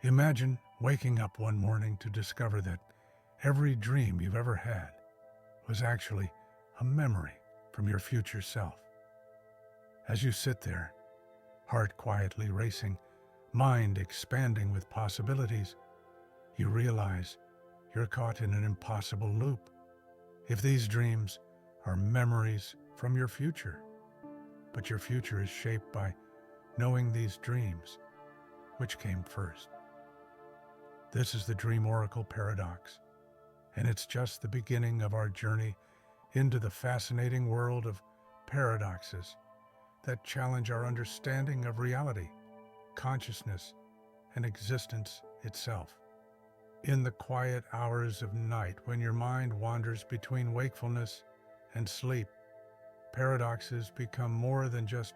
Imagine waking up one morning to discover that every dream you've ever had was actually a memory from your future self. As you sit there, heart quietly racing, mind expanding with possibilities, you realize you're caught in an impossible loop. If these dreams are memories from your future, but your future is shaped by knowing these dreams, which came first? This is the Dream Oracle paradox, and it's just the beginning of our journey into the fascinating world of paradoxes that challenge our understanding of reality, consciousness, and existence itself. In the quiet hours of night, when your mind wanders between wakefulness and sleep, paradoxes become more than just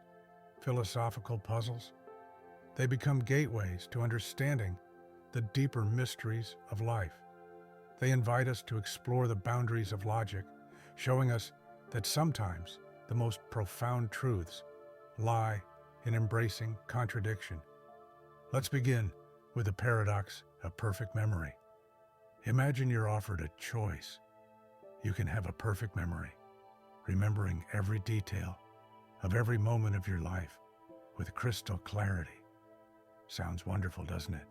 philosophical puzzles. They become gateways to understanding the deeper mysteries of life. They invite us to explore the boundaries of logic, showing us that sometimes the most profound truths lie in embracing contradiction. Let's begin with the paradox of perfect memory. Imagine you're offered a choice. You can have a perfect memory, remembering every detail of every moment of your life with crystal clarity. Sounds wonderful, doesn't it?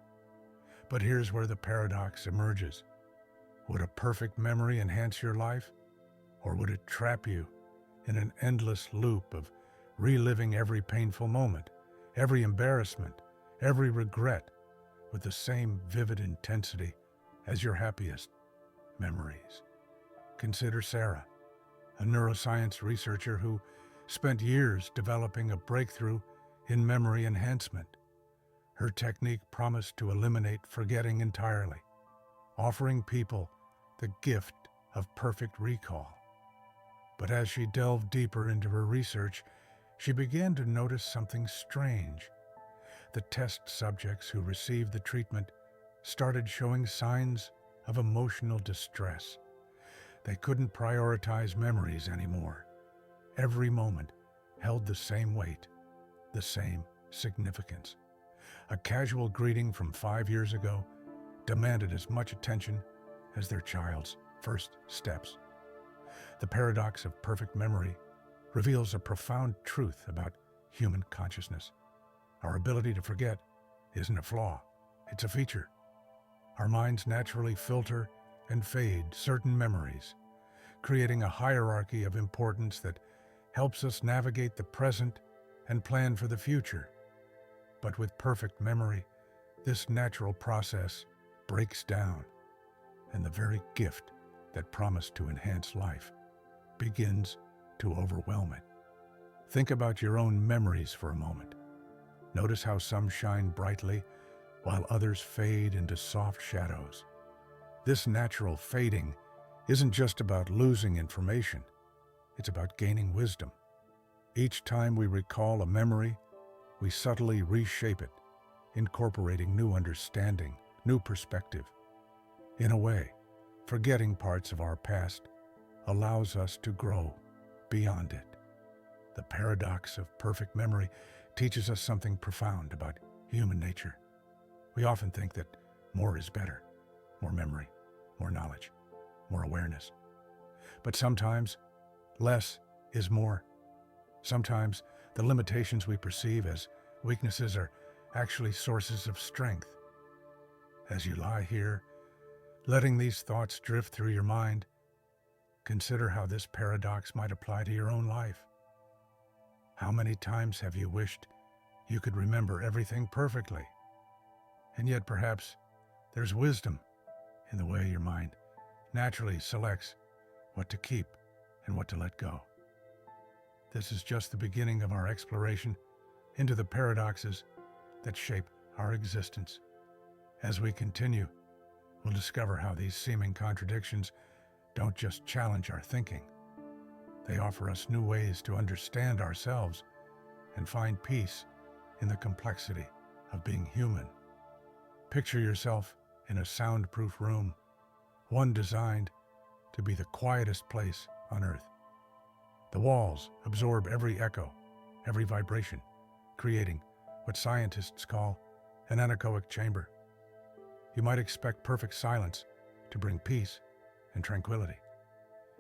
But here's where the paradox emerges. Would a perfect memory enhance your life, or would it trap you in an endless loop of reliving every painful moment, every embarrassment, every regret with the same vivid intensity as your happiest memories? Consider Sarah, a neuroscience researcher who spent years developing a breakthrough in memory enhancement. Her technique promised to eliminate forgetting entirely, offering people the gift of perfect recall. But as she delved deeper into her research, she began to notice something strange. The test subjects who received the treatment started showing signs of emotional distress. They couldn't prioritize memories anymore. Every moment held the same weight, the same significance. A casual greeting from 5 years ago demanded as much attention as their child's first steps. The paradox of perfect memory reveals a profound truth about human consciousness. Our ability to forget isn't a flaw, it's a feature. Our minds naturally filter and fade certain memories, creating a hierarchy of importance that helps us navigate the present and plan for the future. But with perfect memory, this natural process breaks down, and the very gift that promised to enhance life begins to overwhelm it. Think about your own memories for a moment. Notice how some shine brightly while others fade into soft shadows. This natural fading isn't just about losing information, it's about gaining wisdom. Each time we recall a memory, we subtly reshape it, incorporating new understanding, new perspective. In a way, forgetting parts of our past allows us to grow beyond it. The paradox of perfect memory teaches us something profound about human nature. We often think that more is better, more memory, more knowledge, more awareness. But sometimes, less is more. Sometimes the limitations we perceive as weaknesses are actually sources of strength. As you lie here, letting these thoughts drift through your mind, consider how this paradox might apply to your own life. How many times have you wished you could remember everything perfectly? And yet perhaps there's wisdom in the way your mind naturally selects what to keep and what to let go. This is just the beginning of our exploration into the paradoxes that shape our existence. As we continue, we'll discover how these seeming contradictions don't just challenge our thinking. They offer us new ways to understand ourselves and find peace in the complexity of being human. Picture yourself in a soundproof room, one designed to be the quietest place on Earth. The walls absorb every echo, every vibration, creating what scientists call an anechoic chamber. You might expect perfect silence to bring peace and tranquility.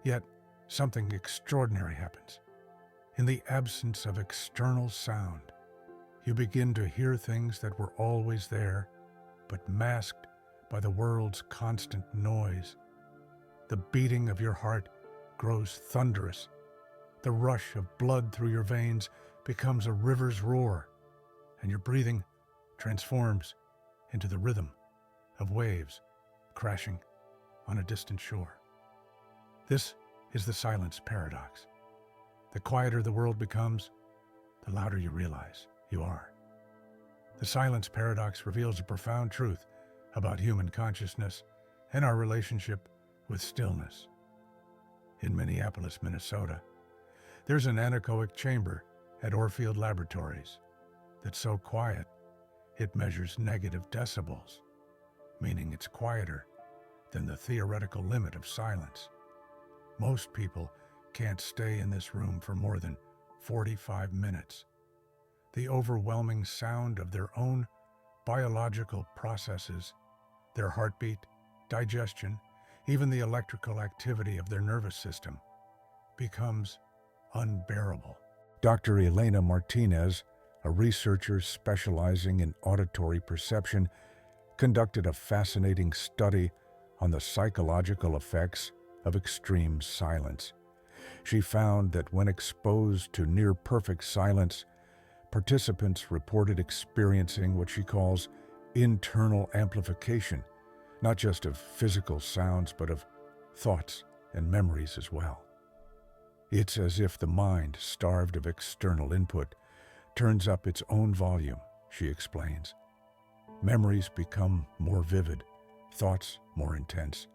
Yet, something extraordinary happens. In the absence of external sound, you begin to hear things that were always there, but masked by the world's constant noise. The beating of your heart grows thunderous. The rush of blood through your veins becomes a river's roar, and your breathing transforms into the rhythm of waves crashing on a distant shore. This is the silence paradox. The quieter the world becomes, the louder you realize you are. The silence paradox reveals a profound truth about human consciousness and our relationship with stillness. In Minneapolis, Minnesota, there's an anechoic chamber at Orfield Laboratories that's so quiet it measures negative decibels, meaning it's quieter than the theoretical limit of silence. Most people can't stay in this room for more than 45 minutes. The overwhelming sound of their own biological processes, their heartbeat, digestion, even the electrical activity of their nervous system, becomes unbearable. Dr. Elena Martinez, a researcher specializing in auditory perception, conducted a fascinating study on the psychological effects of extreme silence. She found that when exposed to near-perfect silence, participants reported experiencing what she calls internal amplification, not just of physical sounds, but of thoughts and memories as well. It's as if the mind, starved of external input, turns up its own volume, she explains. Memories become more vivid, thoughts more intense,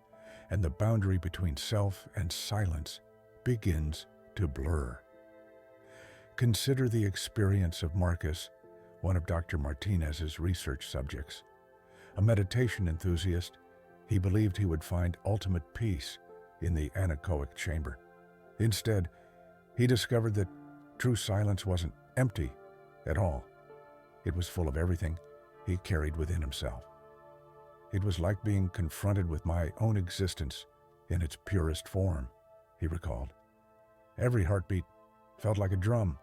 and the boundary between self and silence begins to blur. Consider the experience of Marcus, one of Dr. Martinez's research subjects. A meditation enthusiast, he believed he would find ultimate peace in the anechoic chamber. Instead, he discovered that true silence wasn't empty at all. It was full of everything he carried within himself. It was like being confronted with my own existence in its purest form, he recalled. Every heartbeat felt like a drum.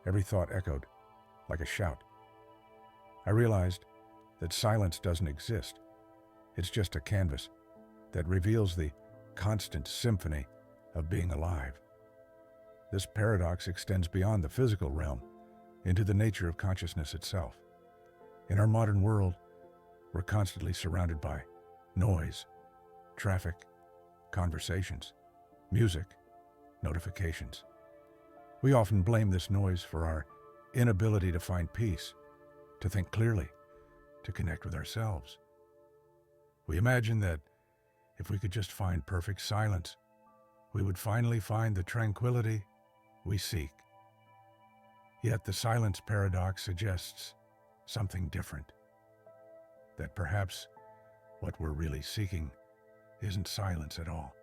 Every thought echoed like a shout. I realized that silence doesn't exist. It's just a canvas that reveals the constant symphony of being alive. This paradox extends beyond the physical realm into the nature of consciousness itself. In our modern world, we're constantly surrounded by noise, traffic, conversations, music, notifications. We often blame this noise for our inability to find peace, to think clearly, to connect with ourselves. We imagine that if we could just find perfect silence, we would finally find the tranquility we seek. Yet the silence paradox suggests something different. That perhaps what we're really seeking isn't silence at all,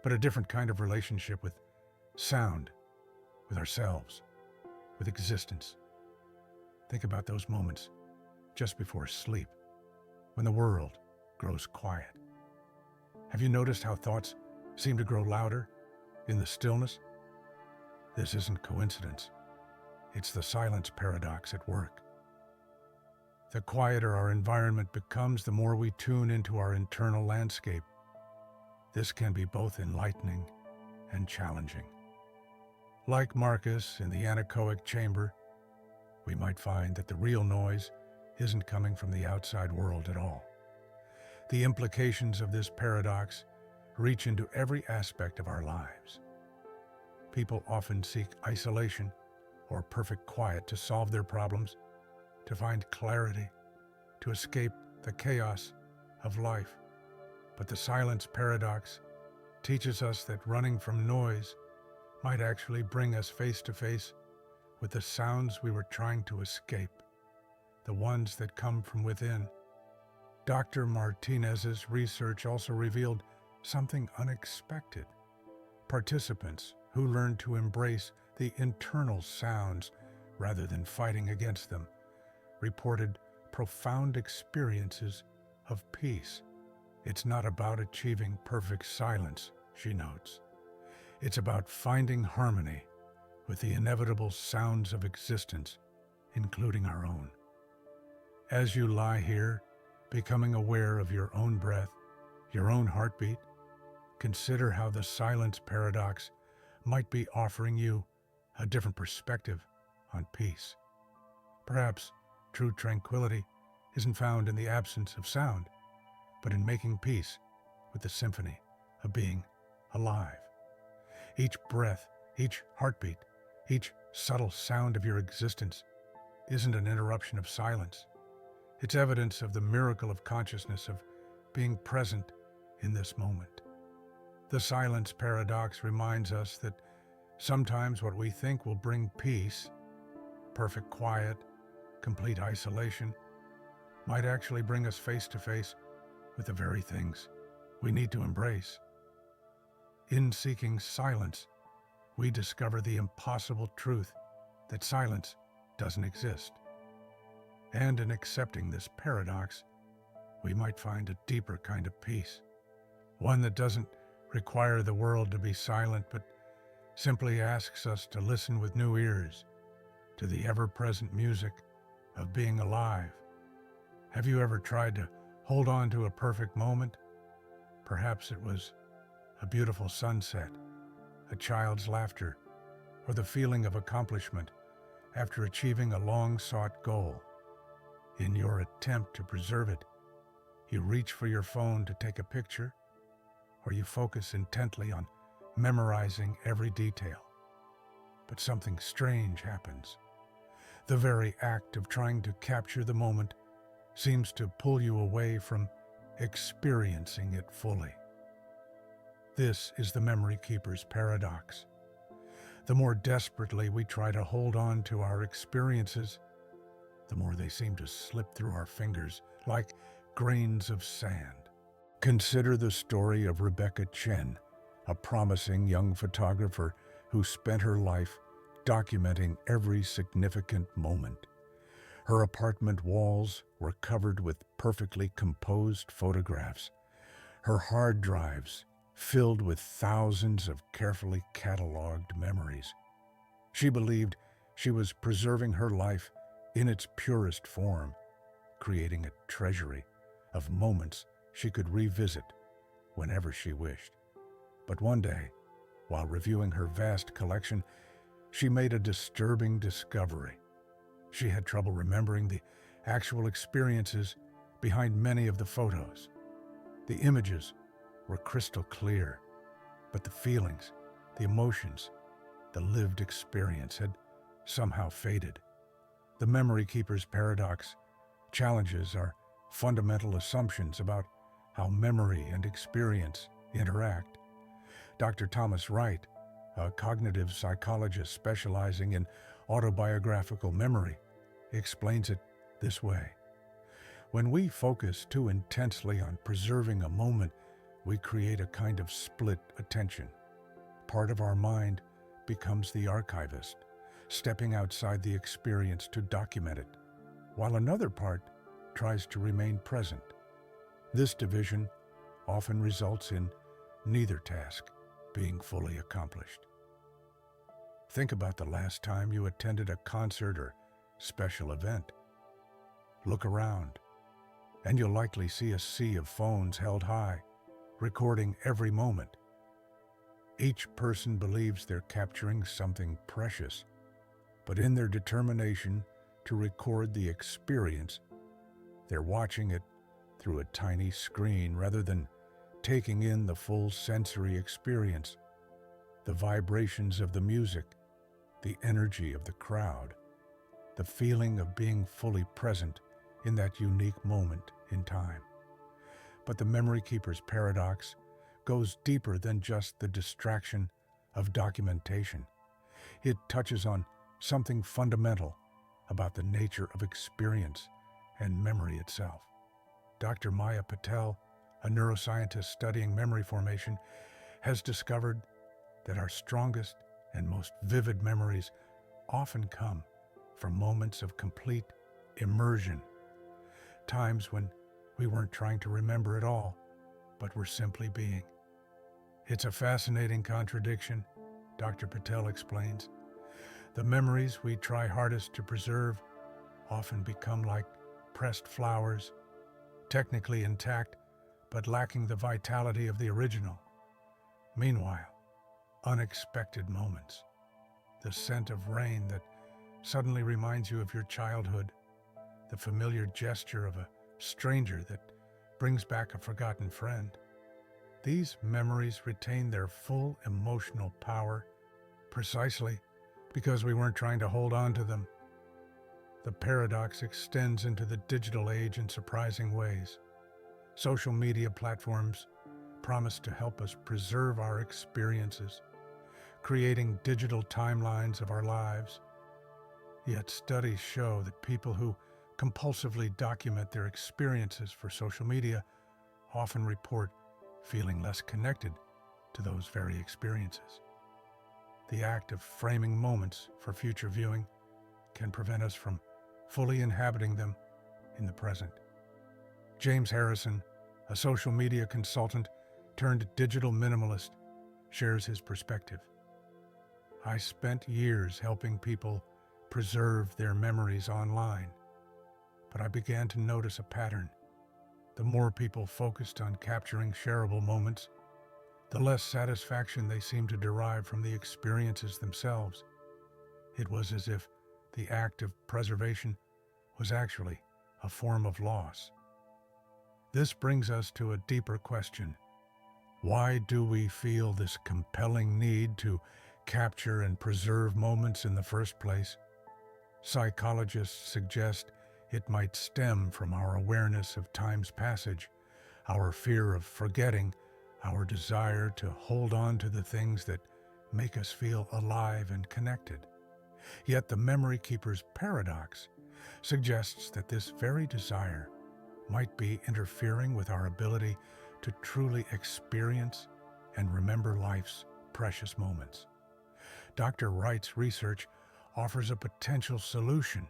but a different kind of relationship with sound, with ourselves, with existence. Think about those moments just before sleep, when the world grows quiet. Have you noticed how thoughts seem to grow louder in the stillness? This isn't coincidence. It's the silence paradox at work. The quieter our environment becomes, the more we tune into our internal landscape. This can be both enlightening and challenging. Like Marcus in the anechoic chamber, we might find that the real noise isn't coming from the outside world at all. The implications of this paradox reach into every aspect of our lives. People often seek isolation or perfect quiet to solve their problems, to find clarity, to escape the chaos of life. But the silence paradox teaches us that running from noise might actually bring us face to face with the sounds we were trying to escape, the ones that come from within. Dr. Martinez's research also revealed something unexpected. Participants who learned to embrace the internal sounds rather than fighting against them reported profound experiences of peace. It's not about achieving perfect silence, she notes. It's about finding harmony with the inevitable sounds of existence, including our own. As you lie here, becoming aware of your own breath, your own heartbeat, consider how the silence paradox might be offering you a different perspective on peace. Perhaps true tranquility isn't found in the absence of sound, but in making peace with the symphony of being alive. Each breath, each heartbeat, each subtle sound of your existence isn't an interruption of silence. It's evidence of the miracle of consciousness, of being present in this moment. The silence paradox reminds us that sometimes what we think will bring peace, perfect quiet, complete isolation, might actually bring us face to face with the very things we need to embrace. In seeking silence, we discover the impossible truth that silence doesn't exist. And in accepting this paradox, we might find a deeper kind of peace, one that doesn't require the world to be silent, but simply asks us to listen with new ears to the ever-present music of being alive. Have you ever tried to hold on to a perfect moment? Perhaps it was a beautiful sunset, a child's laughter, or the feeling of accomplishment after achieving a long-sought goal. In your attempt to preserve it, you reach for your phone to take a picture, or you focus intently on memorizing every detail. But something strange happens. The very act of trying to capture the moment seems to pull you away from experiencing it fully. This is the memory keeper's paradox. The more desperately we try to hold on to our experiences, the more they seem to slip through our fingers like grains of sand. Consider the story of Rebecca Chen, a promising young photographer who spent her life documenting every significant moment. Her apartment walls were covered with perfectly composed photographs, her hard drives filled with thousands of carefully cataloged memories. She believed she was preserving her life in its purest form, creating a treasury of moments she could revisit whenever she wished. But one day, while reviewing her vast collection, she made a disturbing discovery. She had trouble remembering the actual experiences behind many of the photos. The images were crystal clear, but the feelings, the emotions, the lived experience had somehow faded. The memory keeper's paradox challenges our fundamental assumptions about how memory and experience interact. Dr. Thomas Wright, a cognitive psychologist specializing in autobiographical memory, explains it this way. When we focus too intensely on preserving a moment, we create a kind of split attention. Part of our mind becomes the archivist, stepping outside the experience to document it, while another part tries to remain present. This division often results in neither task being fully accomplished. Think about the last time you attended a concert or special event. Look around, and you'll likely see a sea of phones held high, recording every moment. Each person believes they're capturing something precious, but in their determination to record the experience, they're watching it through a tiny screen rather than taking in the full sensory experience, the vibrations of the music, the energy of the crowd, the feeling of being fully present in that unique moment in time. But the memory keeper's paradox goes deeper than just the distraction of documentation. It touches on something fundamental about the nature of experience and memory itself. Dr. Maya Patel, a neuroscientist studying memory formation, has discovered that our strongest and most vivid memories often come from moments of complete immersion, times when We weren't trying to remember at all, but were simply being. It's a fascinating contradiction, Dr. Patel explains. The memories we try hardest to preserve often become like pressed flowers, technically intact, but lacking the vitality of the original. Meanwhile, unexpected moments, the scent of rain that suddenly reminds you of your childhood, the familiar gesture of a stranger that brings back a forgotten friend. These memories retain their full emotional power precisely because we weren't trying to hold on to them. The paradox extends into the digital age in surprising ways. Social media platforms promise to help us preserve our experiences, creating digital timelines of our lives. Yet studies show that people who compulsively document their experiences for social media often report feeling less connected to those very experiences. The act of framing moments for future viewing can prevent us from fully inhabiting them in the present. James Harrison, a social media consultant turned digital minimalist, shares his perspective. I spent years helping people preserve their memories online, but I began to notice a pattern. The more people focused on capturing shareable moments, the less satisfaction they seemed to derive from the experiences themselves. It was as if the act of preservation was actually a form of loss. This brings us to a deeper question. Why do we feel this compelling need to capture and preserve moments in the first place? Psychologists suggest it might stem from our awareness of time's passage, our fear of forgetting, our desire to hold on to the things that make us feel alive and connected. Yet the memory keeper's paradox suggests that this very desire might be interfering with our ability to truly experience and remember life's precious moments. Dr. Wright's research offers a potential solution.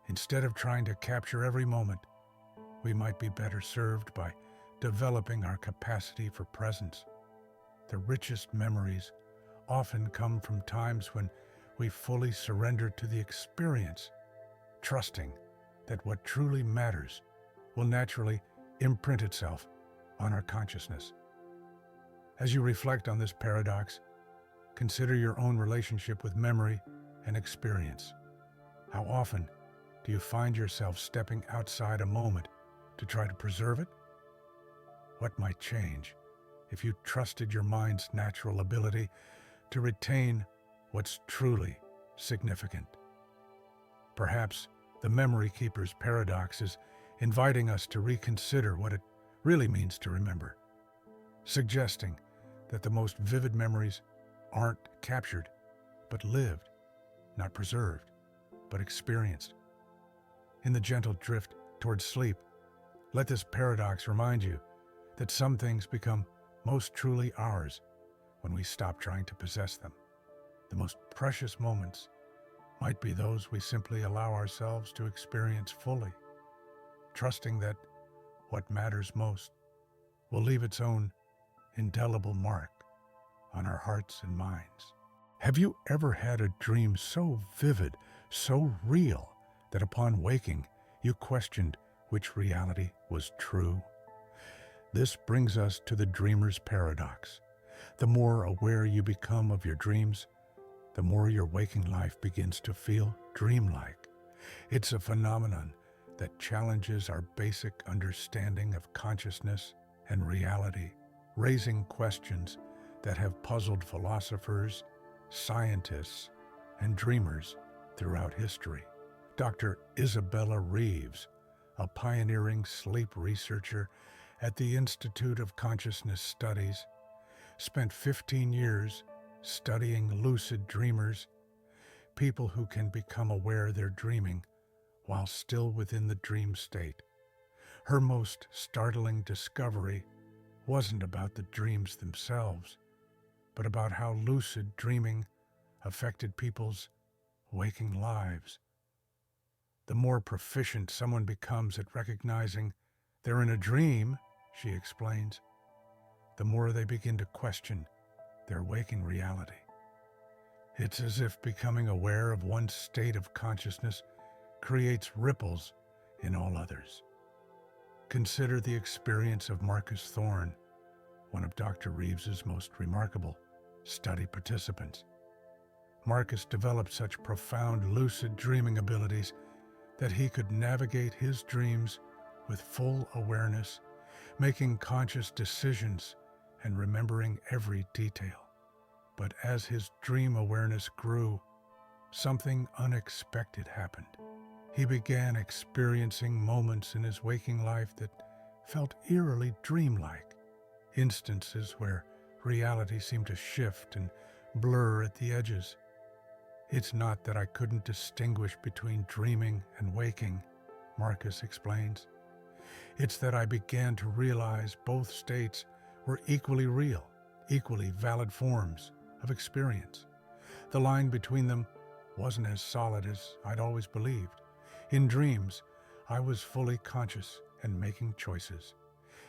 Instead of trying to capture every moment, we might be better served by developing our capacity for presence. The richest memories often come from times when we fully surrendered to the experience, trusting that what truly matters will naturally imprint itself on our consciousness. As you reflect on this paradox, consider your own relationship with memory and experience. How often do you find yourself stepping outside a moment to try to preserve it? What might change if you trusted your mind's natural ability to retain what's truly significant? Perhaps the memory keeper's paradox is inviting us to reconsider what it really means to remember, suggesting that the most vivid memories aren't captured, but lived, not preserved, but experienced. In the gentle drift towards sleep, let this paradox remind you that some things become most truly ours when we stop trying to possess them. The most precious moments might be those we simply allow ourselves to experience fully, trusting that what matters most will leave its own indelible mark on our hearts and minds. Have you ever had a dream so vivid, so real, that upon waking you questioned which reality was true? This brings us to the dreamer's paradox. The more aware you become of your dreams, the more your waking life begins to feel dreamlike. It's a phenomenon that challenges our basic understanding of consciousness and reality, raising questions that have puzzled philosophers, scientists, and dreamers throughout history. Dr. Isabella Reeves, a pioneering sleep researcher at the Institute of Consciousness Studies, spent 15 years studying lucid dreamers, people who can become aware they're dreaming while still within the dream state. Her most startling discovery wasn't about the dreams themselves, but about how lucid dreaming affected people's waking lives. The more proficient someone becomes at recognizing they're in a dream, she explains, the more they begin to question their waking reality. It's as if becoming aware of one state of consciousness creates ripples in all others. Consider the experience of Marcus Thorne, one of Dr. Reeves's most remarkable study participants. Marcus developed such profound lucid dreaming abilities that he could navigate his dreams with full awareness, making conscious decisions and remembering every detail. But as his dream awareness grew, something unexpected happened. He began experiencing moments in his waking life that felt eerily dreamlike, instances where reality seemed to shift and blur at the edges. It's not that I couldn't distinguish between dreaming and waking, Marcus explains. It's that I began to realize both states were equally real, equally valid forms of experience. The line between them wasn't as solid as I'd always believed. In dreams, I was fully conscious and making choices.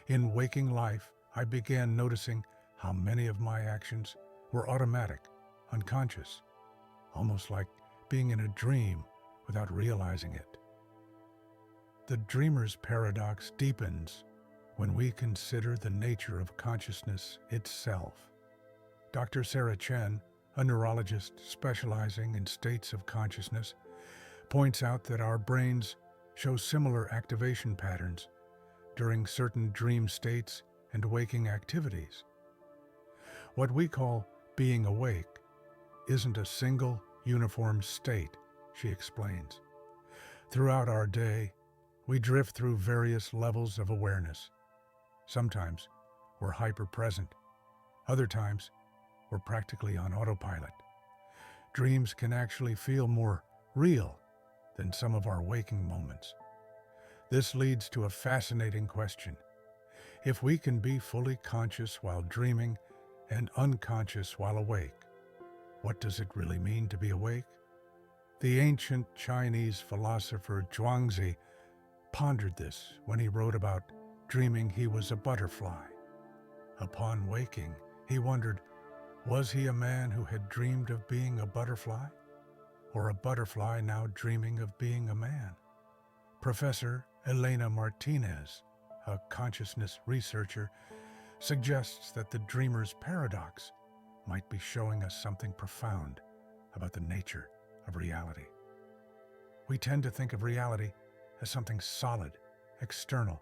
In waking life, I began noticing how many of my actions were automatic, unconscious, almost like being in a dream without realizing it. The dreamer's paradox deepens when we consider the nature of consciousness itself. Dr. Sarah Chen, a neurologist specializing in states of consciousness, points out that our brains show similar activation patterns during certain dream states and waking activities. What we call being awake isn't a single uniform state, she explains. Throughout our day, we drift through various levels of awareness. Sometimes we're hyper-present. Other times, we're practically on autopilot. Dreams can actually feel more real than some of our waking moments. This leads to a fascinating question. If we can be fully conscious while dreaming and unconscious while awake, what does it really mean to be awake? The ancient Chinese philosopher Zhuangzi pondered this when he wrote about dreaming he was a butterfly. Upon waking, he wondered, was he a man who had dreamed of being a butterfly, or a butterfly now dreaming of being a man? Professor Elena Martinez, a consciousness researcher, suggests that the dreamer's paradox might be showing us something profound about the nature of reality. We tend to think of reality as something solid, external,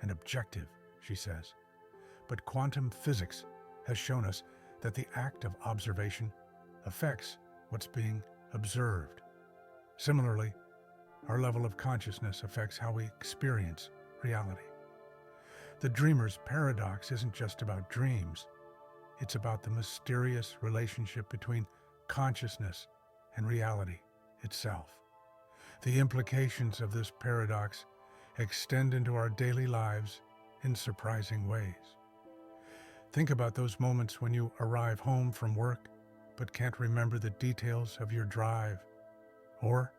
and objective, she says. But quantum physics has shown us that the act of observation affects what's being observed. Similarly, our level of consciousness affects how we experience reality. The dreamer's paradox isn't just about dreams. It's about the mysterious relationship between consciousness and reality itself. The implications of this paradox extend into our daily lives in surprising ways. Think about those moments when you arrive home from work but can't remember the details of your drive, or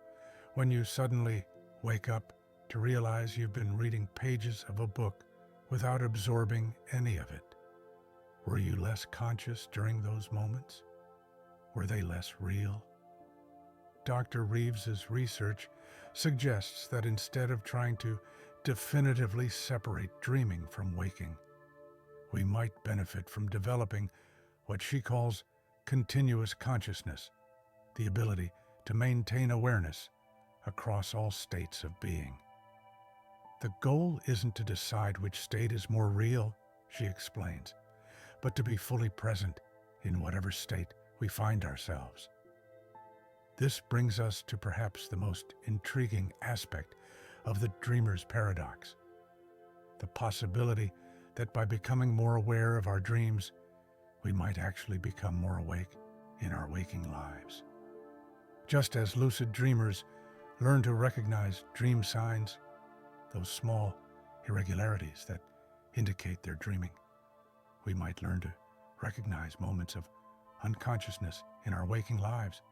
when you suddenly wake up to realize you've been reading pages of a book without absorbing any of it. Were you less conscious during those moments? Were they less real? Dr. Reeves's research suggests that instead of trying to definitively separate dreaming from waking, we might benefit from developing what she calls continuous consciousness, the ability to maintain awareness across all states of being. The goal isn't to decide which state is more real, she explains, but to be fully present in whatever state we find ourselves. This brings us to perhaps the most intriguing aspect of the dreamer's paradox, the possibility that by becoming more aware of our dreams, we might actually become more awake in our waking lives. Just as lucid dreamers learn to recognize dream signs, those small irregularities that indicate their dreaming, we might learn to recognize moments of unconsciousness in our waking lives,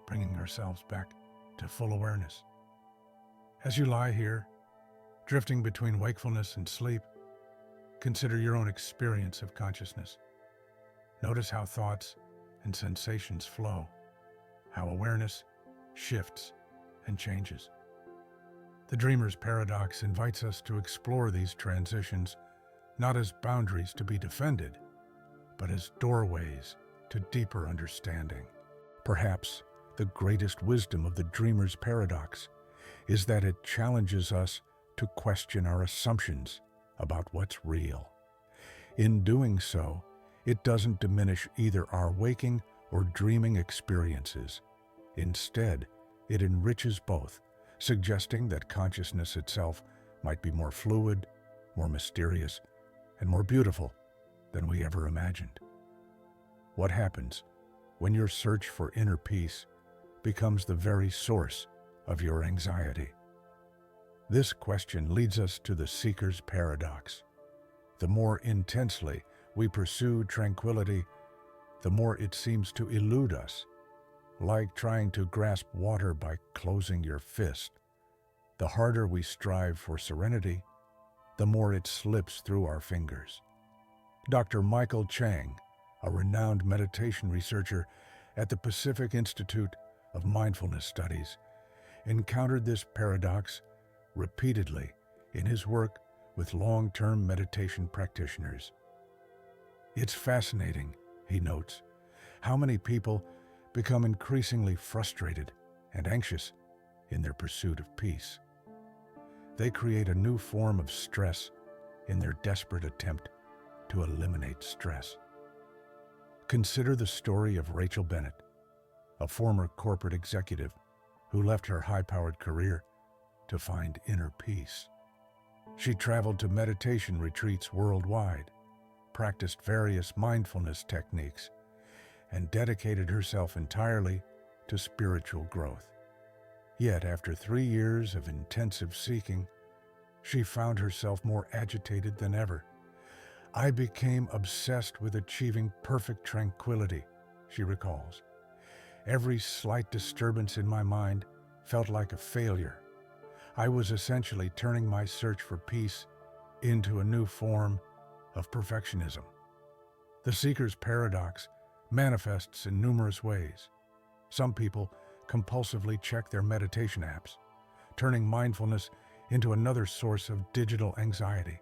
bringing ourselves back to full awareness. As you lie here, Drifting between wakefulness and sleep, consider your own experience of consciousness. Notice how thoughts and sensations flow, how awareness shifts and changes. The dreamer's paradox invites us to explore these transitions not as boundaries to be defended, but as doorways to deeper understanding. Perhaps the greatest wisdom of the dreamer's paradox is that it challenges us to question our assumptions about what's real. In doing so, it doesn't diminish either our waking or dreaming experiences. Instead, it enriches both, suggesting that consciousness itself might be more fluid, more mysterious, and more beautiful than we ever imagined. What happens when your search for inner peace becomes the very source of your anxiety? This question leads us to the seeker's paradox. The more intensely we pursue tranquility, the more it seems to elude us, like trying to grasp water by closing your fist. The harder we strive for serenity, the more it slips through our fingers. Dr. Michael Chang, a renowned meditation researcher at the Pacific Institute of Mindfulness Studies, encountered this paradox repeatedly in his work with long-term meditation practitioners. It's fascinating, he notes, how many people become increasingly frustrated and anxious in their pursuit of peace. They create a new form of stress in their desperate attempt to eliminate stress. Consider the story of Rachel Bennett, a former corporate executive who left her high-powered career to find inner peace. She traveled to meditation retreats worldwide, practiced various mindfulness techniques, and dedicated herself entirely to spiritual growth. Yet, after 3 years of intensive seeking, she found herself more agitated than ever. "I became obsessed with achieving perfect tranquility," she recalls. "Every slight disturbance in my mind felt like a failure. I was essentially turning my search for peace into a new form of perfectionism." The seeker's paradox manifests in numerous ways. Some people compulsively check their meditation apps, turning mindfulness into another source of digital anxiety.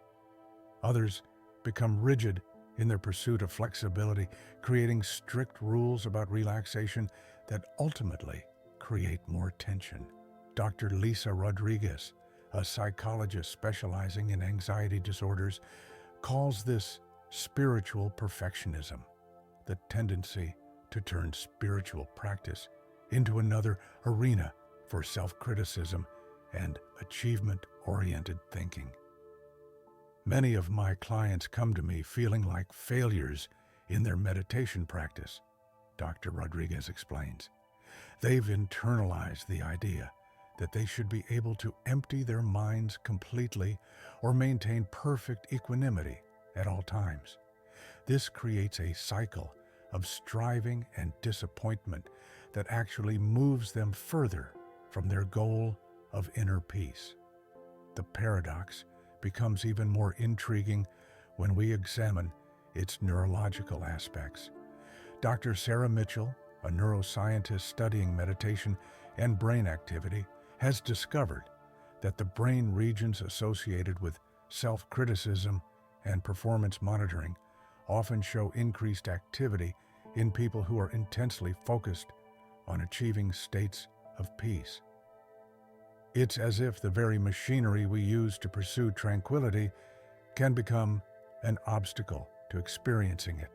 Others become rigid in their pursuit of flexibility, creating strict rules about relaxation that ultimately create more tension. Dr. Lisa Rodriguez, a psychologist specializing in anxiety disorders, calls this spiritual perfectionism, the tendency to turn spiritual practice into another arena for self-criticism and achievement-oriented thinking. "Many of my clients come to me feeling like failures in their meditation practice," Dr. Rodriguez explains. "They've internalized the idea that they should be able to empty their minds completely or maintain perfect equanimity at all times. This creates a cycle of striving and disappointment that actually moves them further from their goal of inner peace." The paradox becomes even more intriguing when we examine its neurological aspects. Dr. Sarah Mitchell, a neuroscientist studying meditation and brain activity, has discovered that the brain regions associated with self-criticism and performance monitoring often show increased activity in people who are intensely focused on achieving states of peace. It's as if the very machinery we use to pursue tranquility can become an obstacle to experiencing it,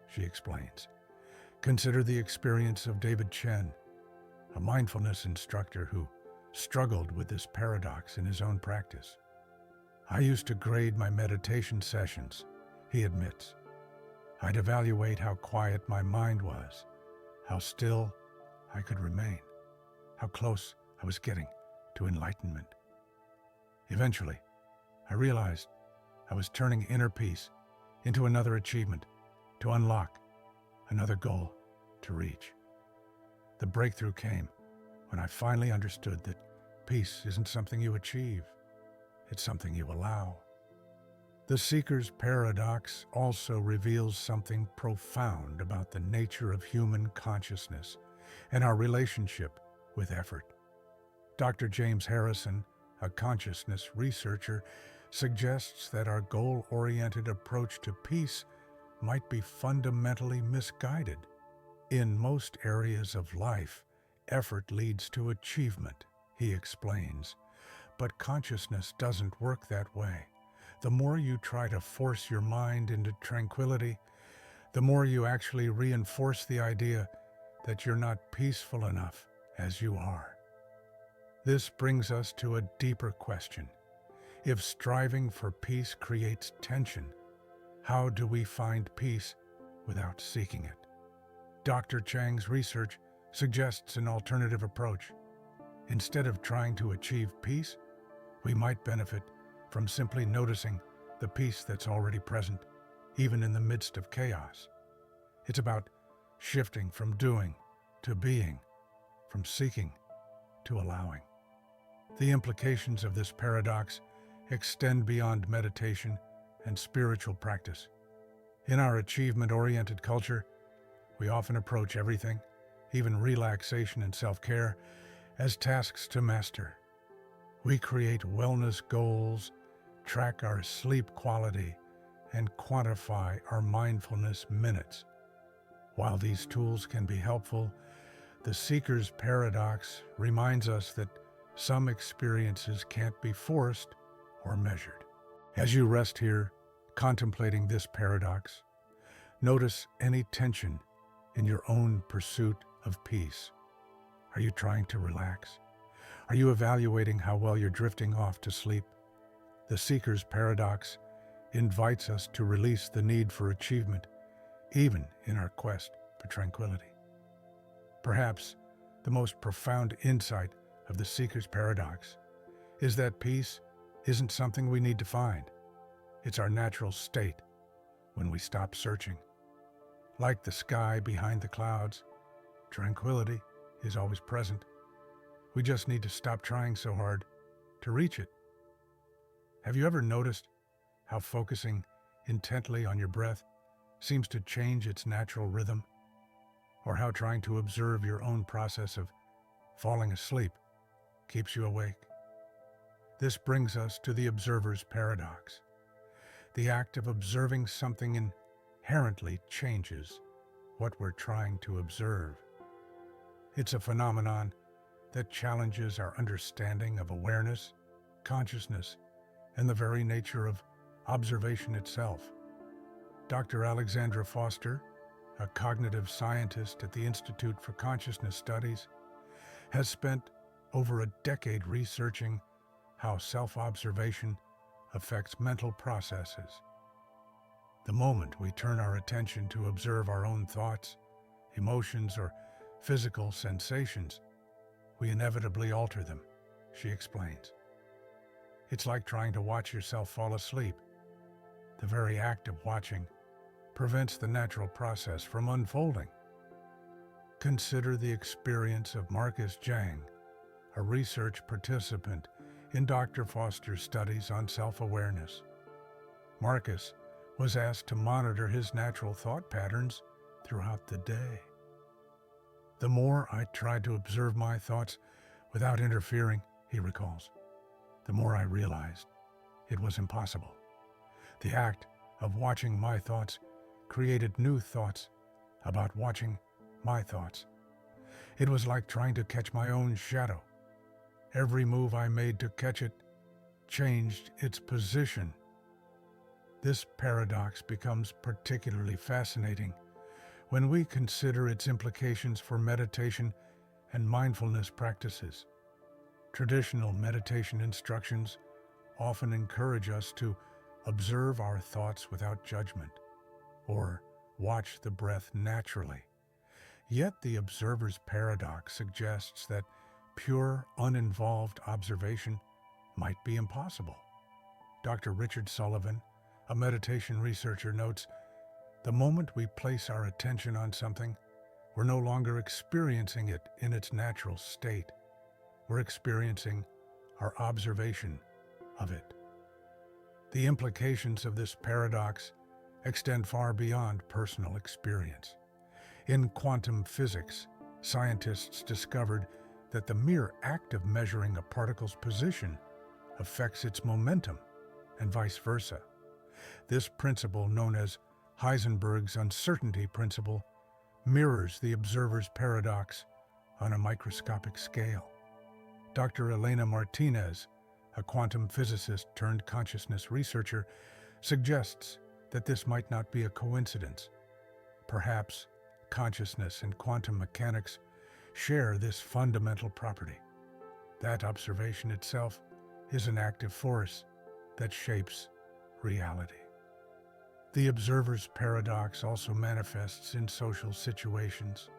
she explains. Consider the experience of David Chen, a mindfulness instructor who struggled with this paradox in his own practice. "I used to grade my meditation sessions," he admits. "I'd evaluate how quiet my mind was, how still I could remain, how close I was getting to enlightenment. Eventually, I realized I was turning inner peace into another achievement to unlock, another goal to reach. The breakthrough came when I finally understood that peace isn't something you achieve, it's something you allow. The seeker's paradox also reveals something profound about the nature of human consciousness and our relationship with effort. Dr. James Harrison, a consciousness researcher, suggests that our goal-oriented approach to peace might be fundamentally misguided. In most areas of life, effort leads to achievement, he explains. But consciousness doesn't work that way. The more you try to force your mind into tranquility, the more you actually reinforce the idea that you're not peaceful enough as you are. This brings us to a deeper question. If striving for peace creates tension, how do we find peace without seeking it? Dr. Chang's research suggests an alternative approach. Instead of trying to achieve peace, we might benefit from simply noticing the peace that's already present, even in the midst of chaos. It's about shifting from doing to being, from seeking to allowing. The implications of this paradox extend beyond meditation and spiritual practice. In our achievement-oriented culture, we often approach everything, even relaxation and self-care, as tasks to master. We create wellness goals, track our sleep quality, and quantify our mindfulness minutes. While these tools can be helpful, the seeker's paradox reminds us that some experiences can't be forced or measured. As you rest here, contemplating this paradox, notice any tension in your own pursuit of peace. Are you trying to relax? Are you evaluating how well you're drifting off to sleep? The seeker's paradox invites us to release the need for achievement, even in our quest for tranquility. Perhaps the most profound insight of the seeker's paradox is that peace isn't something we need to find. It's our natural state when we stop searching. Like the sky behind the clouds, tranquility is always present. We just need to stop trying so hard to reach it. Have you ever noticed how focusing intently on your breath seems to change its natural rhythm? Or how trying to observe your own process of falling asleep keeps you awake? This brings us to the observer's paradox. The act of observing something inherently changes what we're trying to observe. It's a phenomenon that challenges our understanding of awareness, consciousness, and the very nature of observation itself. Dr. Alexandra Foster, a cognitive scientist at the Institute for Consciousness Studies, has spent over a decade researching how self-observation affects mental processes. The moment we turn our attention to observe our own thoughts, emotions, or physical sensations, we inevitably alter them, she explains. It's like trying to watch yourself fall asleep. The very act of watching prevents the natural process from unfolding. Consider the experience of Marcus Jang, a research participant in Dr. Foster's studies on self-awareness. Marcus was asked to monitor his natural thought patterns throughout the day. The more I tried to observe my thoughts without interfering, he recalls, the more I realized it was impossible. The act of watching my thoughts created new thoughts about watching my thoughts. It was like trying to catch my own shadow. Every move I made to catch it changed its position. This paradox becomes particularly fascinating when we consider its implications for meditation and mindfulness practices. Traditional meditation instructions often encourage us to observe our thoughts without judgment, or watch the breath naturally. Yet the observer's paradox suggests that pure, uninvolved observation might be impossible. Dr. Richard Sullivan, a meditation researcher, notes, the moment we place our attention on something, we're no longer experiencing it in its natural state. We're experiencing our observation of it. The implications of this paradox extend far beyond personal experience. In quantum physics, scientists discovered that the mere act of measuring a particle's position affects its momentum, and vice versa. This principle, known as Heisenberg's uncertainty principle, mirrors the observer's paradox on a microscopic scale. Dr. Elena Martinez, a quantum physicist turned consciousness researcher, suggests that this might not be a coincidence. Perhaps consciousness and quantum mechanics share this fundamental property. That observation itself is an active force that shapes reality. The observer's paradox also manifests in social situations.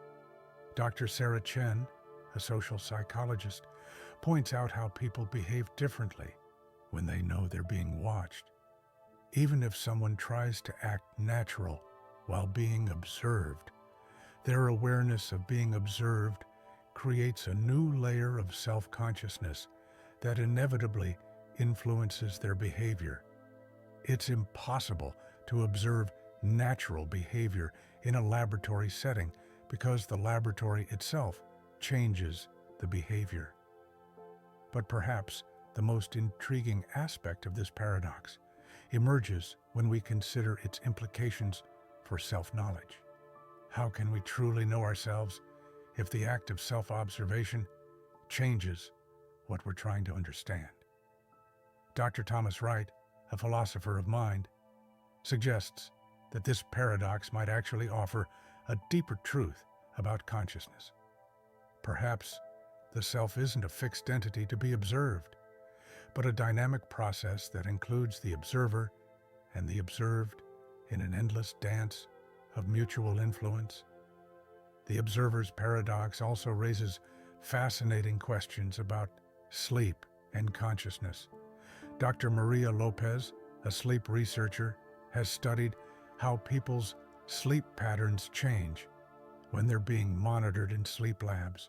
Dr. Sarah Chen, a social psychologist, points out how people behave differently when they know they're being watched. Even if someone tries to act natural while being observed, their awareness of being observed creates a new layer of self-consciousness that inevitably influences their behavior. It's impossible to observe natural behavior in a laboratory setting because the laboratory itself changes the behavior. But perhaps the most intriguing aspect of this paradox emerges when we consider its implications for self-knowledge. How can we truly know ourselves if the act of self-observation changes what we're trying to understand? Dr. Thomas Wright, a philosopher of mind, suggests that this paradox might actually offer a deeper truth about consciousness. Perhaps the self isn't a fixed entity to be observed, but a dynamic process that includes the observer and the observed in an endless dance of mutual influence. The observer's paradox also raises fascinating questions about sleep and consciousness. Dr. Maria Lopez, a sleep researcher, has studied how people's sleep patterns change when they're being monitored in sleep labs.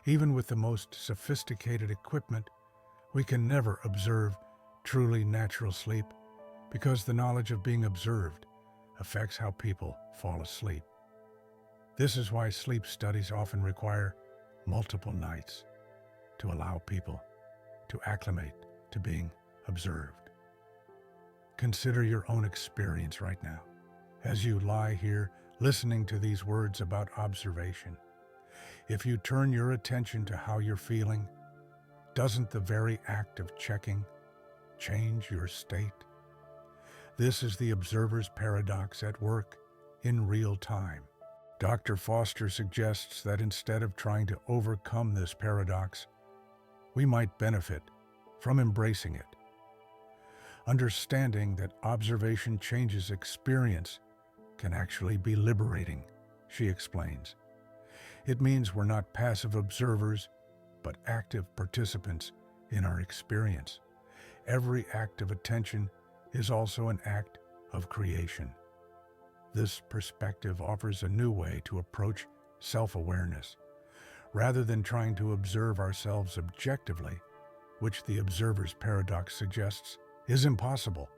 Even with the most sophisticated equipment, we can never observe truly natural sleep because the knowledge of being observed affects how people fall asleep. This is why sleep studies often require multiple nights to allow people to acclimate to being observed. Consider your own experience right now as you lie here listening to these words about observation. If you turn your attention to how you're feeling, doesn't the very act of checking change your state? This is the observer's paradox at work in real time. Dr. Foster suggests that instead of trying to overcome this paradox, we might benefit from embracing it. Understanding that observation changes experience can actually be liberating, she explains. It means we're not passive observers, but active participants in our experience. Every act of attention is also an act of creation. This perspective offers a new way to approach self-awareness. Rather than trying to observe ourselves objectively, which the observer's paradox suggests is impossible,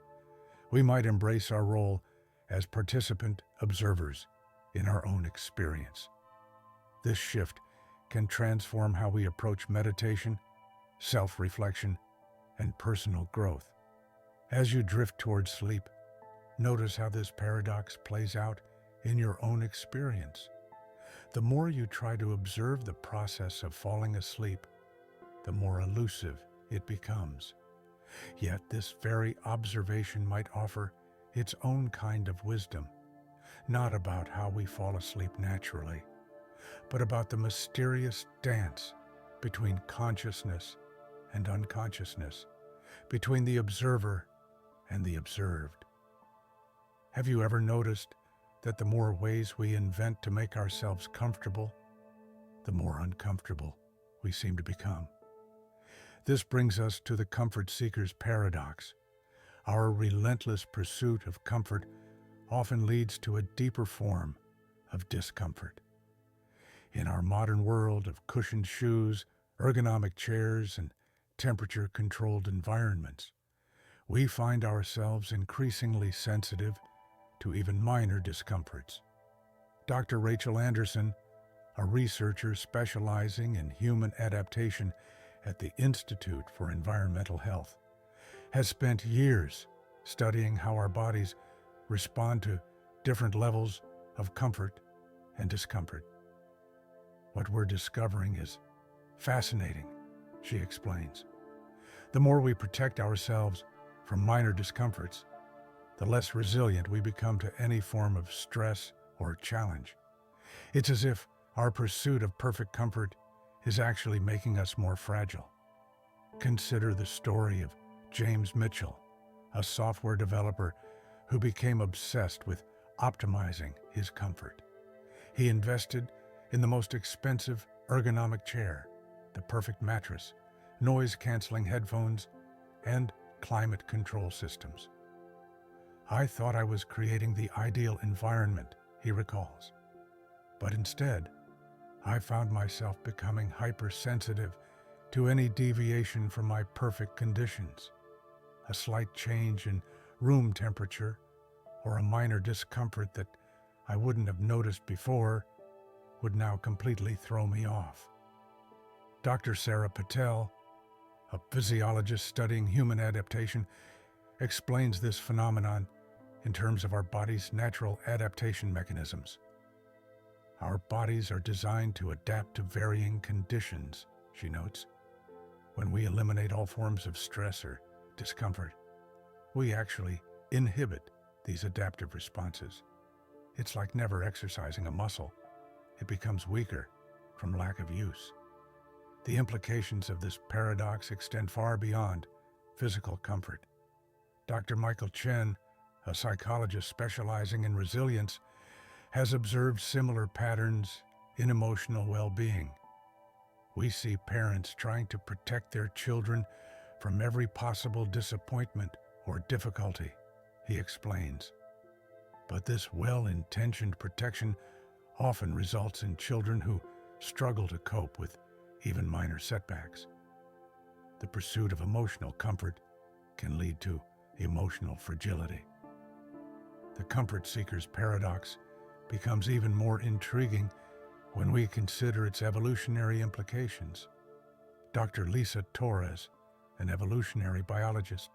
we might embrace our role as participant observers in our own experience. This shift can transform how we approach meditation, self-reflection, and personal growth. As you drift towards sleep, notice how this paradox plays out in your own experience. The more you try to observe the process of falling asleep, the more elusive it becomes. Yet this very observation might offer its own kind of wisdom, not about how we fall asleep naturally, but about the mysterious dance between consciousness and unconsciousness, between the observer and the observed. Have you ever noticed that the more ways we invent to make ourselves comfortable, the more uncomfortable we seem to become? This brings us to the comfort seeker's paradox. Our relentless pursuit of comfort often leads to a deeper form of discomfort. In our modern world of cushioned shoes, ergonomic chairs, and temperature-controlled environments, we find ourselves increasingly sensitive to even minor discomforts. Dr. Rachel Anderson, a researcher specializing in human adaptation at the Institute for Environmental Health, has spent years studying how our bodies respond to different levels of comfort and discomfort. What we're discovering is fascinating, she explains. The more we protect ourselves from minor discomforts, the less resilient we become to any form of stress or challenge. It's as if our pursuit of perfect comfort is actually making us more fragile. Consider the story of James Mitchell, a software developer who became obsessed with optimizing his comfort. He invested in the most expensive ergonomic chair, the perfect mattress, noise-canceling headphones, and climate control systems. I thought I was creating the ideal environment, he recalls. But instead, I found myself becoming hypersensitive to any deviation from my perfect conditions. A slight change in room temperature or a minor discomfort that I wouldn't have noticed before would now completely throw me off. Dr. Sarah Patel, a physiologist studying human adaptation, explains this phenomenon in terms of our body's natural adaptation mechanisms. Our bodies are designed to adapt to varying conditions, she notes. When we eliminate all forms of stress or discomfort, we actually inhibit these adaptive responses. It's like never exercising a muscle. It becomes weaker from lack of use. The implications of this paradox extend far beyond physical comfort. Dr. Michael Chen, a psychologist specializing in resilience, has observed similar patterns in emotional well-being. We see parents trying to protect their children from every possible disappointment or difficulty, he explains. But this well-intentioned protection often results in children who struggle to cope with even minor setbacks. The pursuit of emotional comfort can lead to emotional fragility. The comfort seeker's paradox becomes even more intriguing when we consider its evolutionary implications. Dr. Lisa Torres, an evolutionary biologist,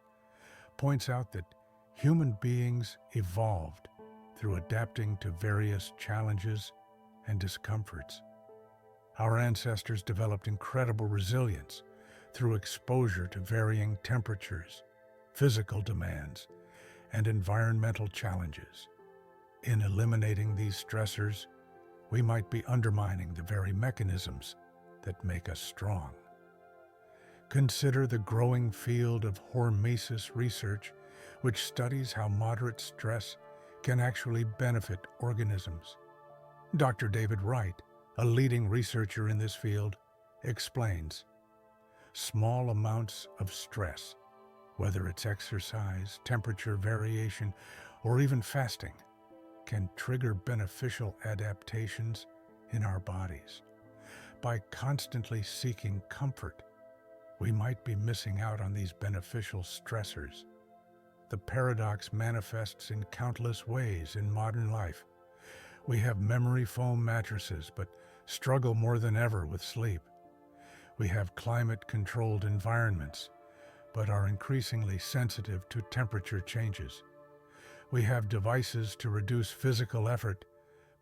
points out that human beings evolved through adapting to various challenges and discomforts. Our ancestors developed incredible resilience through exposure to varying temperatures, physical demands, and environmental challenges. In eliminating these stressors, we might be undermining the very mechanisms that make us strong. Consider the growing field of hormesis research, which studies how moderate stress can actually benefit organisms. Dr. David Wright, a leading researcher in this field, explains, small amounts of stress, whether it's exercise, temperature variation, or even fasting, can trigger beneficial adaptations in our bodies. By constantly seeking comfort, we might be missing out on these beneficial stressors. The paradox manifests in countless ways in modern life. We have memory foam mattresses, but struggle more than ever with sleep. We have climate-controlled environments, but are increasingly sensitive to temperature changes. We have devices to reduce physical effort,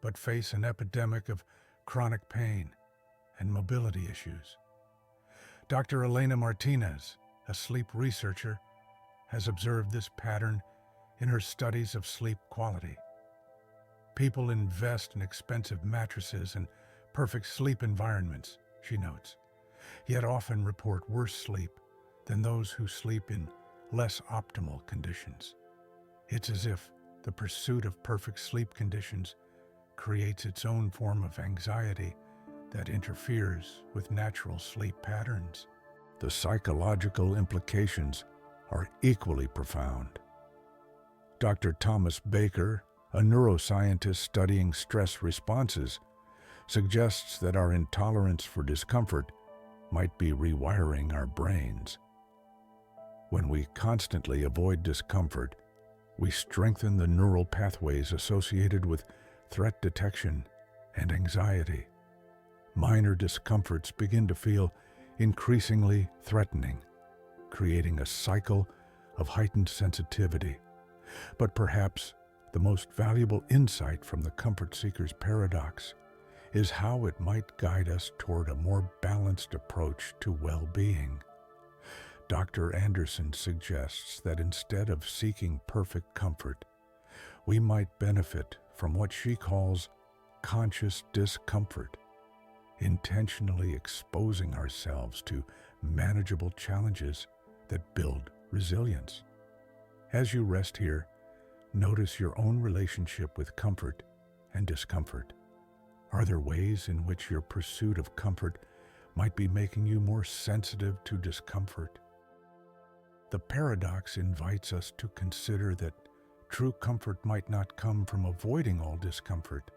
but face an epidemic of chronic pain and mobility issues. Dr. Elena Martinez, a sleep researcher, has observed this pattern in her studies of sleep quality. People invest in expensive mattresses and perfect sleep environments, she notes, yet often report worse sleep than those who sleep in less optimal conditions. It's as if the pursuit of perfect sleep conditions creates its own form of anxiety that interferes with natural sleep patterns. The psychological implications are equally profound. Dr. Thomas Baker, a neuroscientist studying stress responses, suggests that our intolerance for discomfort might be rewiring our brains. When we constantly avoid discomfort, we strengthen the neural pathways associated with threat detection and anxiety. Minor discomforts begin to feel increasingly threatening, creating a cycle of heightened sensitivity. But perhaps the most valuable insight from the comfort seeker's paradox is how it might guide us toward a more balanced approach to well-being. Dr. Anderson suggests that instead of seeking perfect comfort, we might benefit from what she calls conscious discomfort, intentionally exposing ourselves to manageable challenges that build resilience. As you rest here, notice your own relationship with comfort and discomfort. Are there ways in which your pursuit of comfort might be making you more sensitive to discomfort? The paradox invites us to consider that true comfort might not come from avoiding all discomfort,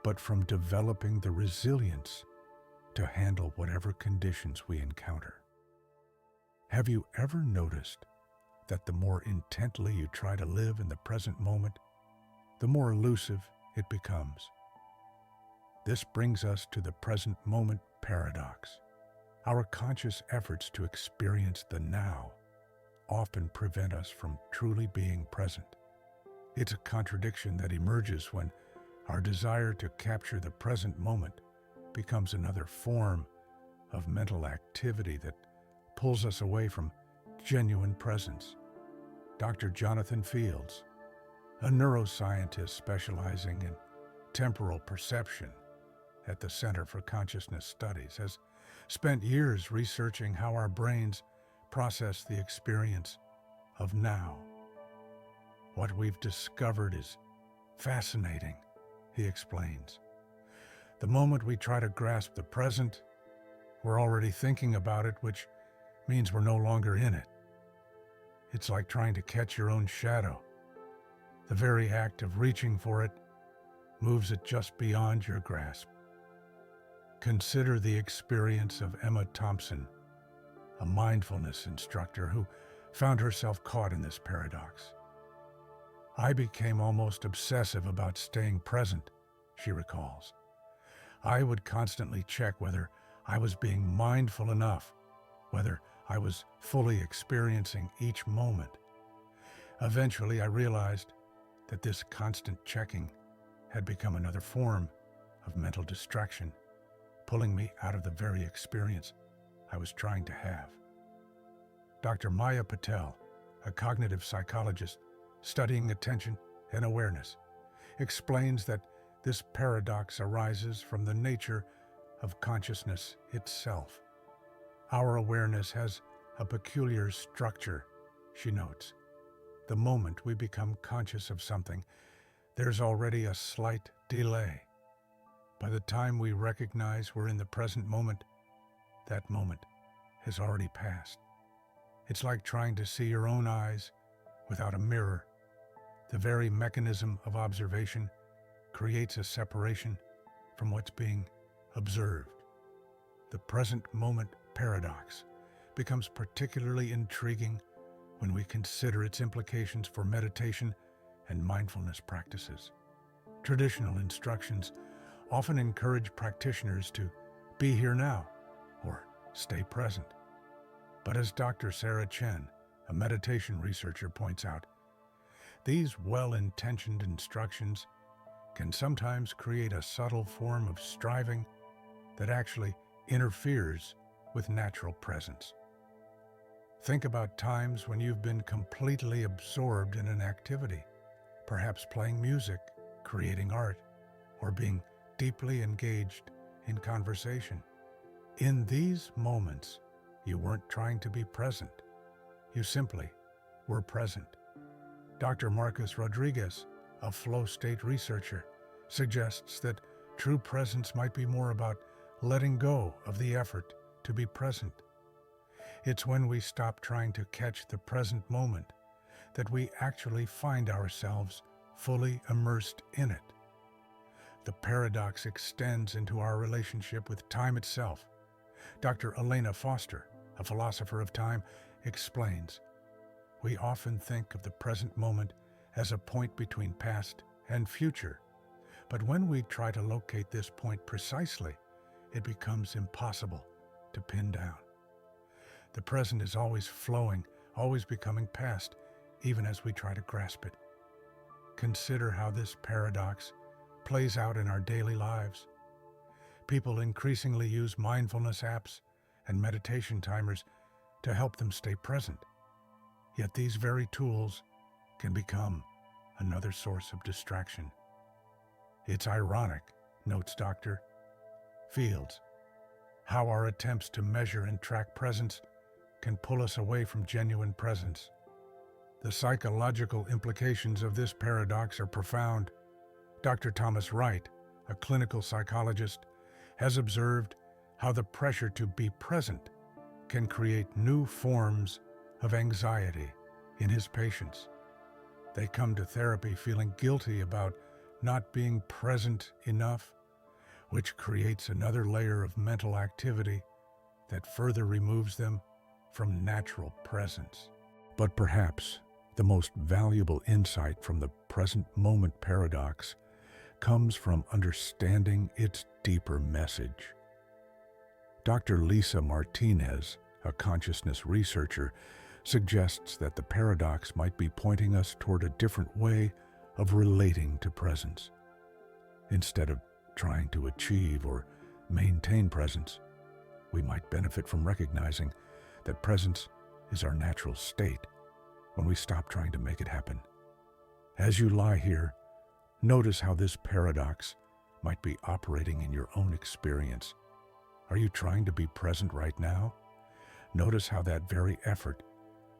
but from developing the resilience to handle whatever conditions we encounter. Have you ever noticed that the more intently you try to live in the present moment, the more elusive it becomes? This brings us to the present moment paradox. Our conscious efforts to experience the now often prevent us from truly being present. It's a contradiction that emerges when our desire to capture the present moment becomes another form of mental activity that pulls us away from genuine presence. Dr. Jonathan Fields, a neuroscientist specializing in temporal perception at the Center for Consciousness Studies, has spent years researching how our brains process the experience of now. What we've discovered is fascinating, he explains. The moment we try to grasp the present, we're already thinking about it, which means we're no longer in it. It's like trying to catch your own shadow. The very act of reaching for it moves it just beyond your grasp. Consider the experience of Emma Thompson, a mindfulness instructor who found herself caught in this paradox. I became almost obsessive about staying present, she recalls. I would constantly check whether I was being mindful enough, whether I was fully experiencing each moment. Eventually, I realized that this constant checking had become another form of mental distraction, pulling me out of the very experience I was trying to have. Dr. Maya Patel, a cognitive psychologist studying attention and awareness, explains that this paradox arises from the nature of consciousness itself. Our awareness has a peculiar structure, she notes. The moment we become conscious of something, there's already a slight delay. By the time we recognize we're in the present moment, that moment has already passed. It's like trying to see your own eyes without a mirror. The very mechanism of observation creates a separation from what's being observed. The present moment paradox becomes particularly intriguing when we consider its implications for meditation and mindfulness practices. Traditional instructions often encourage practitioners to be here now or stay present. But as Dr. Sarah Chen, a meditation researcher, points out, these well-intentioned instructions can sometimes create a subtle form of striving that actually interferes with natural presence. Think about times when you've been completely absorbed in an activity, perhaps playing music, creating art, or being deeply engaged in conversation. In these moments, you weren't trying to be present. You simply were present. Dr. Marcus Rodriguez, a flow state researcher, suggests that true presence might be more about letting go of the effort to be present. It's when we stop trying to catch the present moment that we actually find ourselves fully immersed in it. The paradox extends into our relationship with time itself. Dr. Elena Foster, a philosopher of time, explains, we often think of the present moment as a point between past and future, but when we try to locate this point precisely, it becomes impossible to pin down. The present is always flowing, always becoming past, even as we try to grasp it. Consider how this paradox plays out in our daily lives. People increasingly use mindfulness apps and meditation timers to help them stay present. Yet these very tools can become another source of distraction. It's ironic, notes Dr. Fields, how our attempts to measure and track presence can pull us away from genuine presence. The psychological implications of this paradox are profound. Dr. Thomas Wright, a clinical psychologist, has observed how the pressure to be present can create new forms of anxiety in his patients. They come to therapy feeling guilty about not being present enough, which creates another layer of mental activity that further removes them from natural presence. But perhaps the most valuable insight from the present moment paradox comes from understanding its deeper message. Dr. Lisa Martinez, a consciousness researcher, suggests that the paradox might be pointing us toward a different way of relating to presence. Instead of trying to achieve or maintain presence, we might benefit from recognizing that presence is our natural state when we stop trying to make it happen. As you lie here, notice how this paradox might be operating in your own experience. Are you trying to be present right now? Notice how that very effort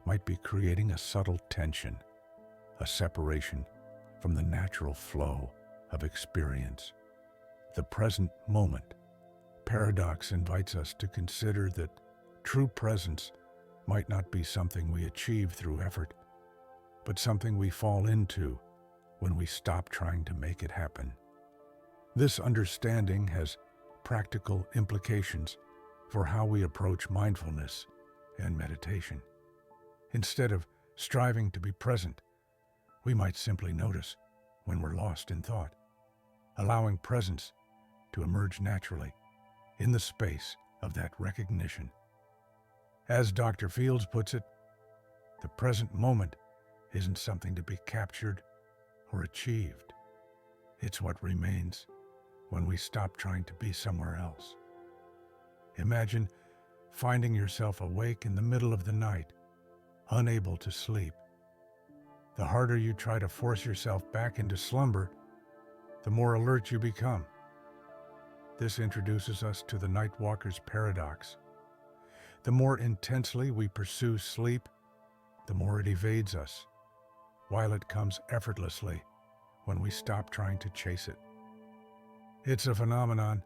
might be creating a subtle tension, a separation from the natural flow of experience. The present moment paradox invites us to consider that true presence might not be something we achieve through effort, but something we fall into when we stop trying to make it happen. This understanding has practical implications for how we approach mindfulness and meditation. Instead of striving to be present, we might simply notice when we're lost in thought, allowing presence to emerge naturally in the space of that recognition. As Dr. Fields puts it, the present moment isn't something to be captured or achieved. It's what remains when we stop trying to be somewhere else. Imagine finding yourself awake in the middle of the night, unable to sleep. The harder you try to force yourself back into slumber, the more alert you become. This introduces us to the night walker's paradox. The more intensely we pursue sleep, the more it evades us, while it comes effortlessly when we stop trying to chase it. It's a phenomenon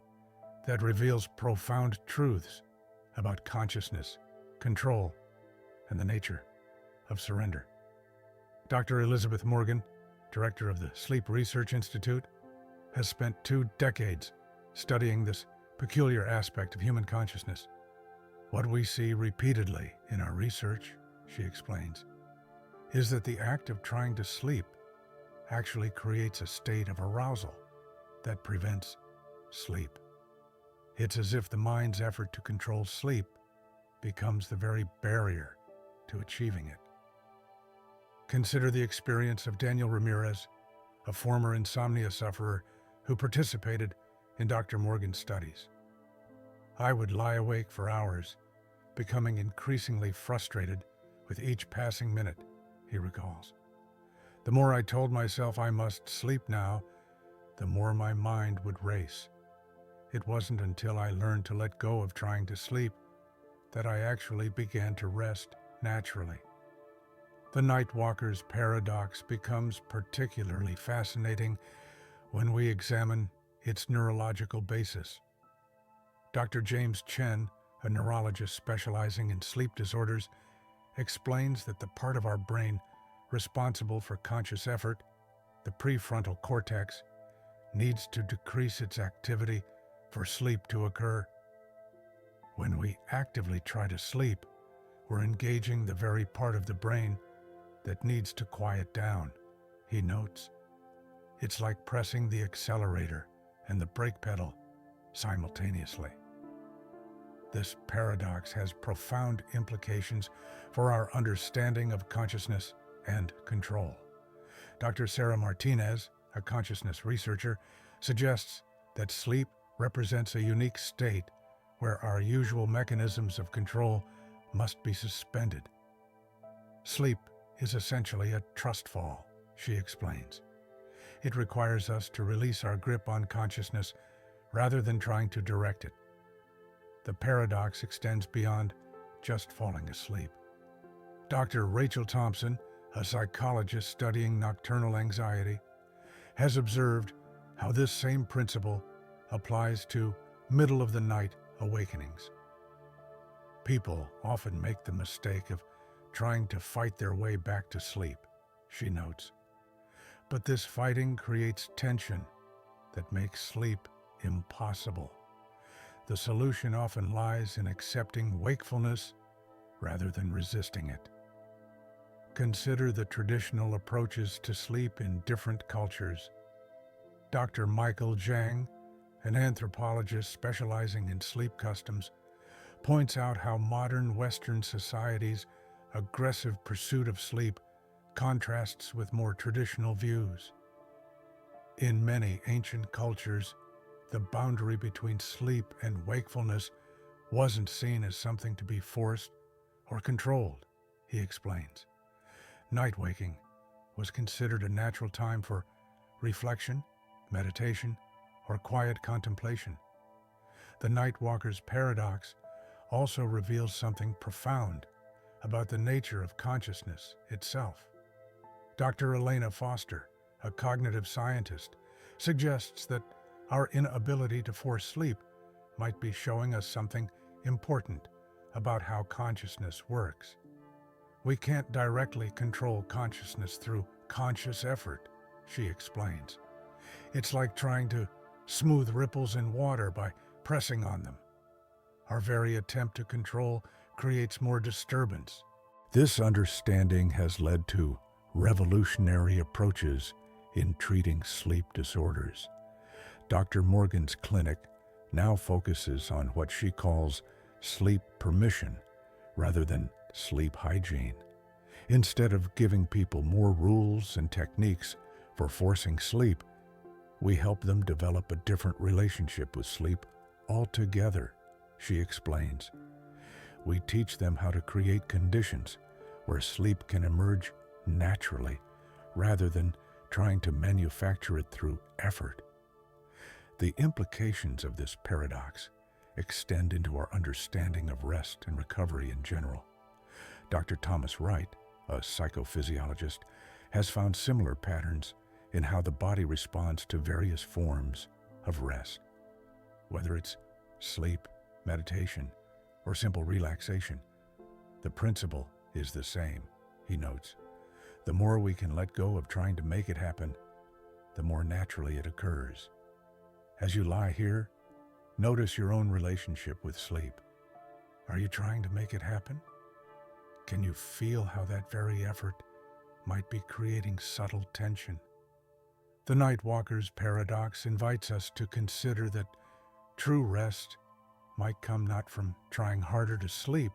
that reveals profound truths about consciousness, control, and the nature of surrender. Dr. Elizabeth Morgan, director of the Sleep Research Institute, has spent 2 decades studying this peculiar aspect of human consciousness. What we see repeatedly in our research, she explains, is that the act of trying to sleep actually creates a state of arousal that prevents sleep. It's as if the mind's effort to control sleep becomes the very barrier to achieving it. Consider the experience of Daniel Ramirez, a former insomnia sufferer who participated in Dr. Morgan's studies. I would lie awake for hours, becoming increasingly frustrated with each passing minute, he recalls. The more I told myself I must sleep now, the more my mind would race. It wasn't until I learned to let go of trying to sleep that I actually began to rest naturally. The night walker's paradox becomes particularly fascinating when we examine its neurological basis. Dr. James Chen, a neurologist specializing in sleep disorders, explains that the part of our brain responsible for conscious effort, the prefrontal cortex, needs to decrease its activity for sleep to occur. When we actively try to sleep, we're engaging the very part of the brain that needs to quiet down, he notes. It's like pressing the accelerator and the brake pedal simultaneously. This paradox has profound implications for our understanding of consciousness and control. Dr. Sarah Martinez, a consciousness researcher, suggests that sleep represents a unique state where our usual mechanisms of control must be suspended. Sleep is essentially a trust fall, she explains. It requires us to release our grip on consciousness rather than trying to direct it. The paradox extends beyond just falling asleep. Dr. Rachel Thompson, a psychologist studying nocturnal anxiety, has observed how this same principle applies to middle-of-the-night awakenings. People often make the mistake of trying to fight their way back to sleep, she notes. But this fighting creates tension that makes sleep impossible. The solution often lies in accepting wakefulness rather than resisting it. Consider the traditional approaches to sleep in different cultures. Dr. Michael Zhang, an anthropologist specializing in sleep customs, points out how modern Western society's aggressive pursuit of sleep contrasts with more traditional views. In many ancient cultures, the boundary between sleep and wakefulness wasn't seen as something to be forced or controlled, he explains. Night waking was considered a natural time for reflection, meditation, or quiet contemplation. The night walker's paradox also reveals something profound about the nature of consciousness itself. Dr. Elena Foster, a cognitive scientist, suggests that our inability to force sleep might be showing us something important about how consciousness works. We can't directly control consciousness through conscious effort, she explains. It's like trying to smooth ripples in water by pressing on them. Our very attempt to control creates more disturbance. This understanding has led to revolutionary approaches in treating sleep disorders. Dr. Morgan's clinic now focuses on what she calls sleep permission rather than sleep hygiene. Instead of giving people more rules and techniques for forcing sleep, we help them develop a different relationship with sleep altogether, she explains. We teach them how to create conditions where sleep can emerge naturally rather than trying to manufacture it through effort. The implications of this paradox extend into our understanding of rest and recovery in general. Dr. Thomas Wright, a psychophysiologist, has found similar patterns in how the body responds to various forms of rest. Whether it's sleep, meditation, or simple relaxation, the principle is the same, he notes. The more we can let go of trying to make it happen, the more naturally it occurs. As you lie here, notice your own relationship with sleep. Are you trying to make it happen? Can you feel how that very effort might be creating subtle tension? The Night Walker's paradox invites us to consider that true rest might come not from trying harder to sleep,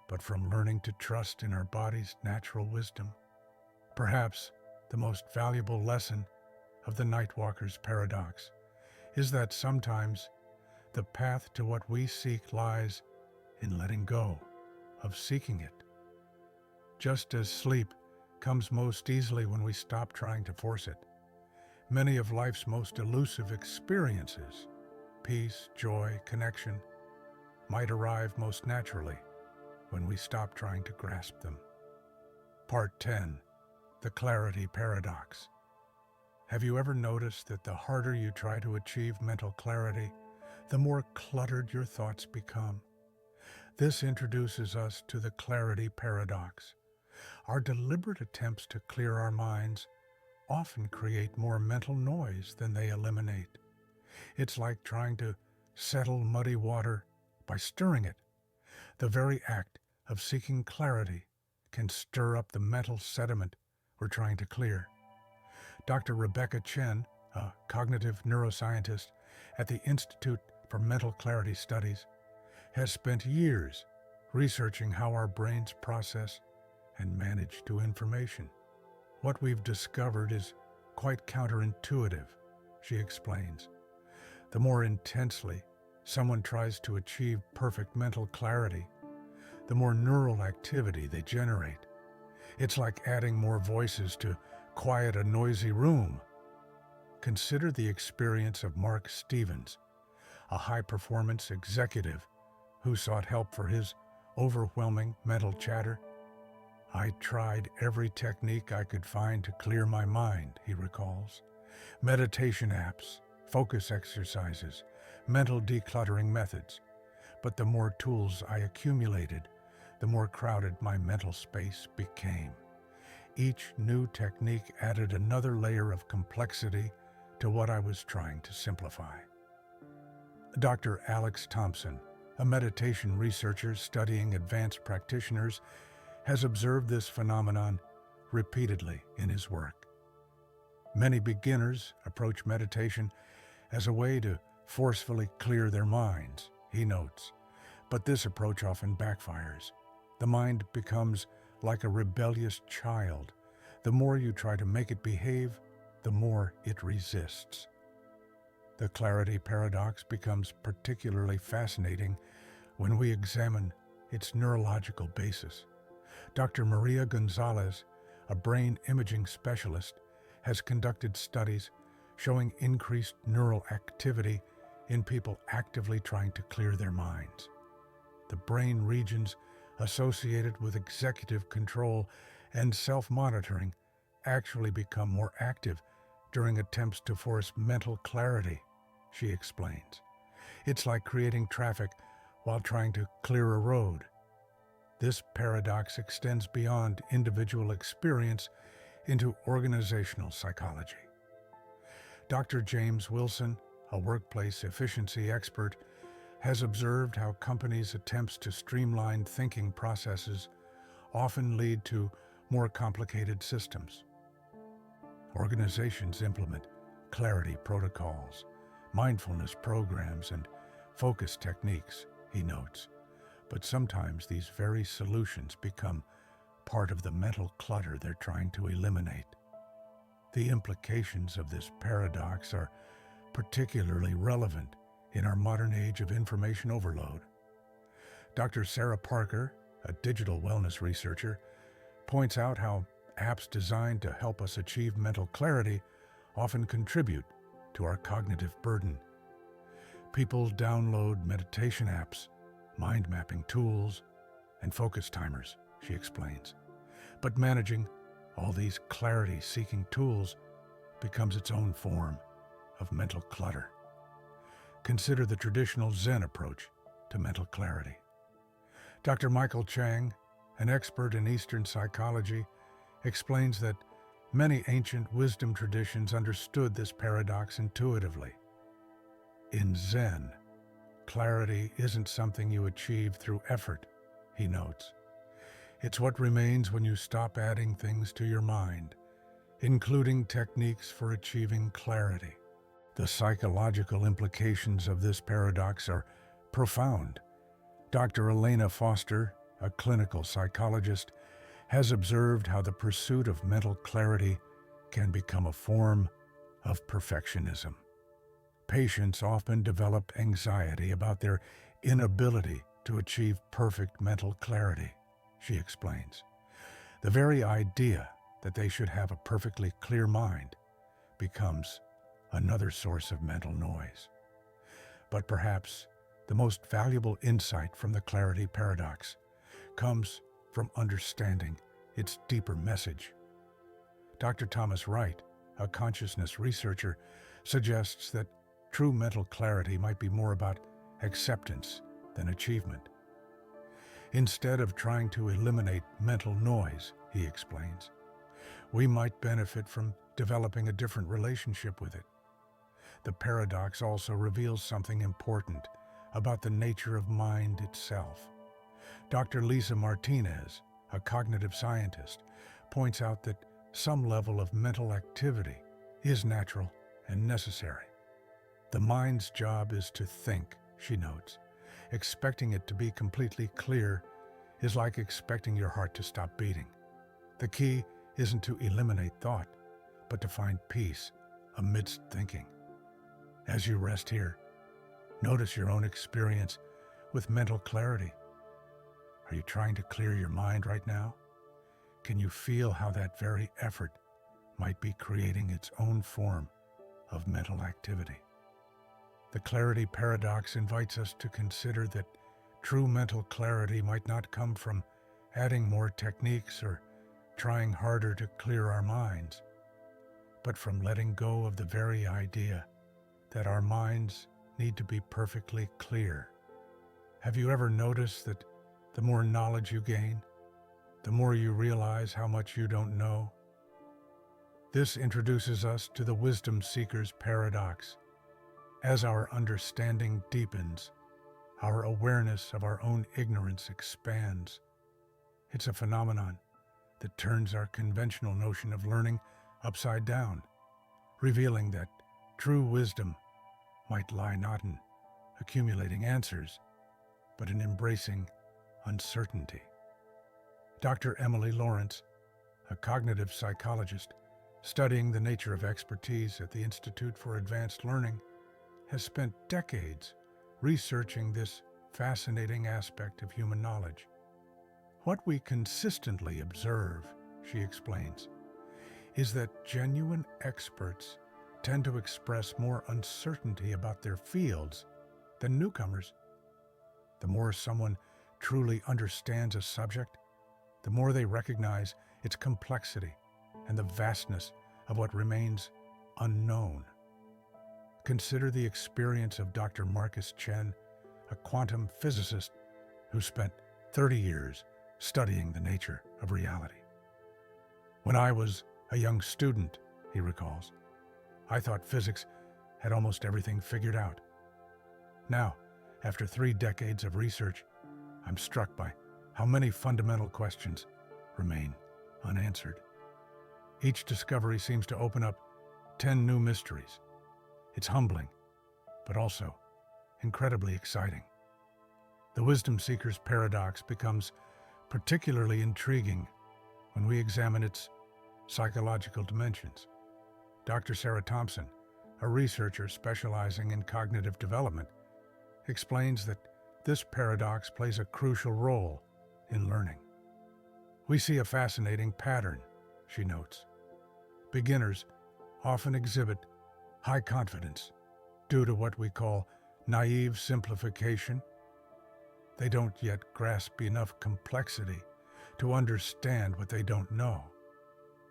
but from learning to trust in our body's natural wisdom. Perhaps the most valuable lesson of the Night Walker's paradox is that sometimes the path to what we seek lies in letting go of seeking it. Just as sleep comes most easily when we stop trying to force it, many of life's most elusive experiences, peace, joy, connection, might arrive most naturally when we stop trying to grasp them. Part 10. The Clarity Paradox. Have you ever noticed that the harder you try to achieve mental clarity, the more cluttered your thoughts become? This introduces us to the clarity paradox. Our deliberate attempts to clear our minds often create more mental noise than they eliminate. It's like trying to settle muddy water by stirring it. The very act of seeking clarity can stir up the mental sediment we're trying to clear. Dr. Rebecca Chen, a cognitive neuroscientist at the Institute for Mental Clarity Studies, has spent years researching how our brains process and manage to information. What we've discovered is quite counterintuitive, she explains. The more intensely someone tries to achieve perfect mental clarity, the more neural activity they generate. It's like adding more voices to quiet a noisy room. Consider the experience of Mark Stevens, a high-performance executive who sought help for his overwhelming mental chatter. "I tried every technique I could find to clear my mind," he recalls. Meditation apps, focus exercises, mental decluttering methods. But the more tools I accumulated, the more crowded my mental space became. Each new technique added another layer of complexity to what I was trying to simplify. Dr. Alex Thompson, a meditation researcher studying advanced practitioners, has observed this phenomenon repeatedly in his work. Many beginners approach meditation as a way to forcefully clear their minds, he notes, but this approach often backfires. The mind becomes like a rebellious child. The more you try to make it behave, the more it resists. The clarity paradox becomes particularly fascinating when we examine its neurological basis. Dr. Maria Gonzalez, a brain imaging specialist, has conducted studies showing increased neural activity in people actively trying to clear their minds. The brain regions associated with executive control and self-monitoring actually become more active during attempts to force mental clarity, she explains. It's like creating traffic while trying to clear a road. This paradox extends beyond individual experience into organizational psychology. Dr. James Wilson, a workplace efficiency expert, has observed how companies' attempts to streamline thinking processes often lead to more complicated systems. Organizations implement clarity protocols, mindfulness programs, and focus techniques, he notes, but sometimes these very solutions become part of the mental clutter they're trying to eliminate. The implications of this paradox are particularly relevant in our modern age of information overload. Dr. Sarah Parker, a digital wellness researcher, points out how apps designed to help us achieve mental clarity often contribute to our cognitive burden. People download meditation apps, mind mapping tools, and focus timers, she explains. But managing all these clarity-seeking tools becomes its own form of mental clutter. Consider the traditional Zen approach to mental clarity. Dr. Michael Chang, an expert in Eastern psychology, explains that many ancient wisdom traditions understood this paradox intuitively. In Zen, clarity isn't something you achieve through effort, he notes. It's what remains when you stop adding things to your mind, including techniques for achieving clarity. The psychological implications of this paradox are profound. Dr. Elena Foster, a clinical psychologist, has observed how the pursuit of mental clarity can become a form of perfectionism. Patients often develop anxiety about their inability to achieve perfect mental clarity, she explains. The very idea that they should have a perfectly clear mind becomes another source of mental noise. But perhaps the most valuable insight from the clarity paradox comes from understanding its deeper message. Dr. Thomas Wright, a consciousness researcher, suggests that true mental clarity might be more about acceptance than achievement. Instead of trying to eliminate mental noise, he explains, we might benefit from developing a different relationship with it. The paradox also reveals something important about the nature of mind itself. Dr. Lisa Martinez, a cognitive scientist, points out that some level of mental activity is natural and necessary. The mind's job is to think, she notes. Expecting it to be completely clear is like expecting your heart to stop beating. The key isn't to eliminate thought, but to find peace amidst thinking. As you rest here, notice your own experience with mental clarity. Are you trying to clear your mind right now? Can you feel how that very effort might be creating its own form of mental activity? The clarity paradox invites us to consider that true mental clarity might not come from adding more techniques or trying harder to clear our minds, but from letting go of the very idea that our minds need to be perfectly clear. Have you ever noticed that the more knowledge you gain, the more you realize how much you don't know? This introduces us to the wisdom seeker's paradox. As our understanding deepens, our awareness of our own ignorance expands. It's a phenomenon that turns our conventional notion of learning upside down, revealing that true wisdom might lie not in accumulating answers, but in embracing uncertainty. Dr. Emily Lawrence, a cognitive psychologist studying the nature of expertise at the Institute for Advanced Learning, has spent decades researching this fascinating aspect of human knowledge. What we consistently observe, she explains, is that genuine experts tend to express more uncertainty about their fields than newcomers. The more someone truly understands a subject, the more they recognize its complexity and the vastness of what remains unknown. Consider the experience of Dr. Marcus Chen, a quantum physicist who spent 30 years studying the nature of reality. When I was a young student, he recalls, I thought physics had almost everything figured out. Now, after 3 decades of research, I'm struck by how many fundamental questions remain unanswered. Each discovery seems to open up 10 new mysteries. It's humbling, but also incredibly exciting. The wisdom seeker's paradox becomes particularly intriguing when we examine its psychological dimensions. Dr. Sarah Thompson, a researcher specializing in cognitive development, explains that this paradox plays a crucial role in learning. We see a fascinating pattern, she notes. Beginners often exhibit high confidence due to what we call naive simplification. They don't yet grasp enough complexity to understand what they don't know.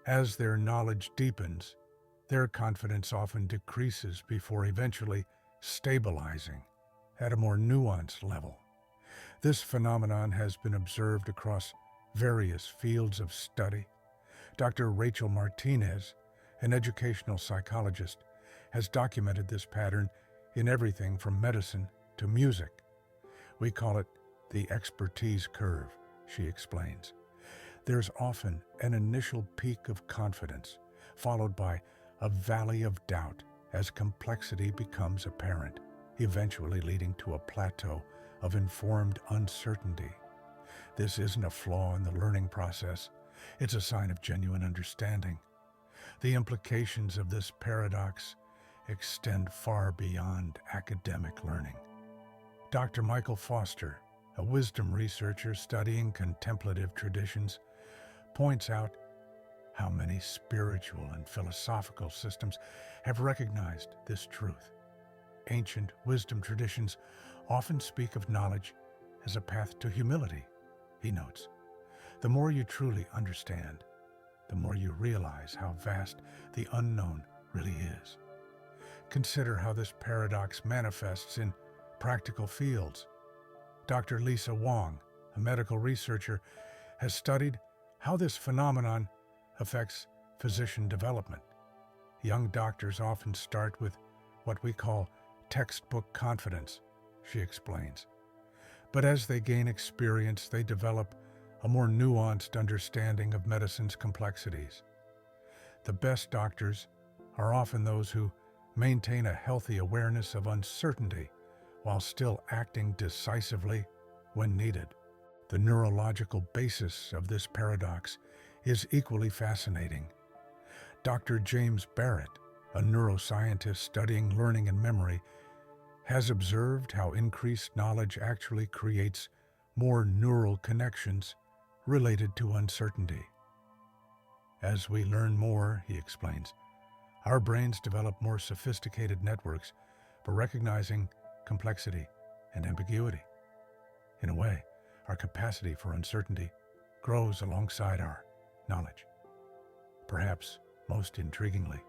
As their knowledge deepens, their confidence often decreases before eventually stabilizing at a more nuanced level. This phenomenon has been observed across various fields of study. Dr. Rachel Martinez, an educational psychologist, has documented this pattern in everything from medicine to music. We call it the expertise curve, she explains. There's often an initial peak of confidence, followed by a valley of doubt as complexity becomes apparent, eventually leading to a plateau of informed uncertainty. This isn't a flaw in the learning process. It's a sign of genuine understanding. The implications of this paradox extend far beyond academic learning. Dr. Michael Foster, a wisdom researcher studying contemplative traditions, points out how many spiritual and philosophical systems have recognized this truth. Ancient wisdom traditions often speak of knowledge as a path to humility, he notes. The more you truly understand, the more you realize how vast the unknown really is. Consider how this paradox manifests in practical fields. Dr. Lisa Wong, a medical researcher, has studied how this phenomenon affects physician development. Young doctors often start with what we call textbook confidence, she explains. But as they gain experience, they develop a more nuanced understanding of medicine's complexities. The best doctors are often those who maintain a healthy awareness of uncertainty while still acting decisively when needed. The neurological basis of this paradox is equally fascinating. Dr. James Barrett, a neuroscientist studying learning and memory, has observed how increased knowledge actually creates more neural connections related to uncertainty. As we learn more, he explains, our brains develop more sophisticated networks for recognizing complexity and ambiguity. In a way, our capacity for uncertainty grows alongside our knowledge. Perhaps most intriguingly,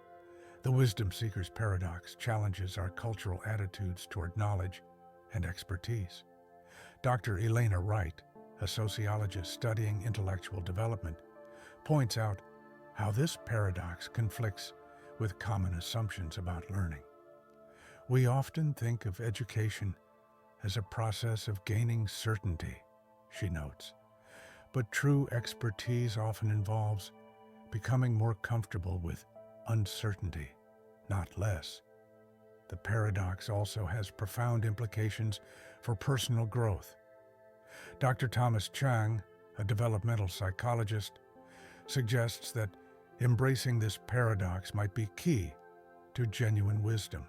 the wisdom seeker's paradox challenges our cultural attitudes toward knowledge and expertise. Dr. Elena Wright, a sociologist studying intellectual development, points out how this paradox conflicts with common assumptions about learning. We often think of education as a process of gaining certainty, she notes, but true expertise often involves becoming more comfortable with uncertainty, not less. The paradox also has profound implications for personal growth. Dr. Thomas Chang, a developmental psychologist, suggests that embracing this paradox might be key to genuine wisdom.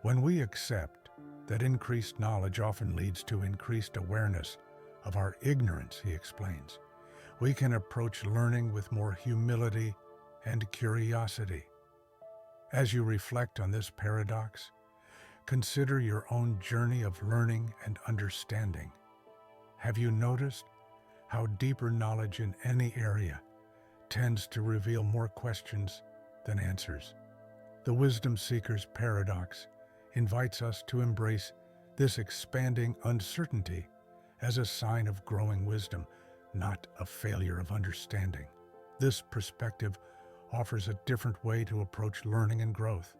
When we accept that increased knowledge often leads to increased awareness of our ignorance, he explains, we can approach learning with more humility and curiosity. As you reflect on this paradox, consider your own journey of learning and understanding. Have you noticed how deeper knowledge in any area tends to reveal more questions than answers? The wisdom seeker's paradox invites us to embrace this expanding uncertainty as a sign of growing wisdom, not a failure of understanding. This perspective offers a different way to approach learning and growth.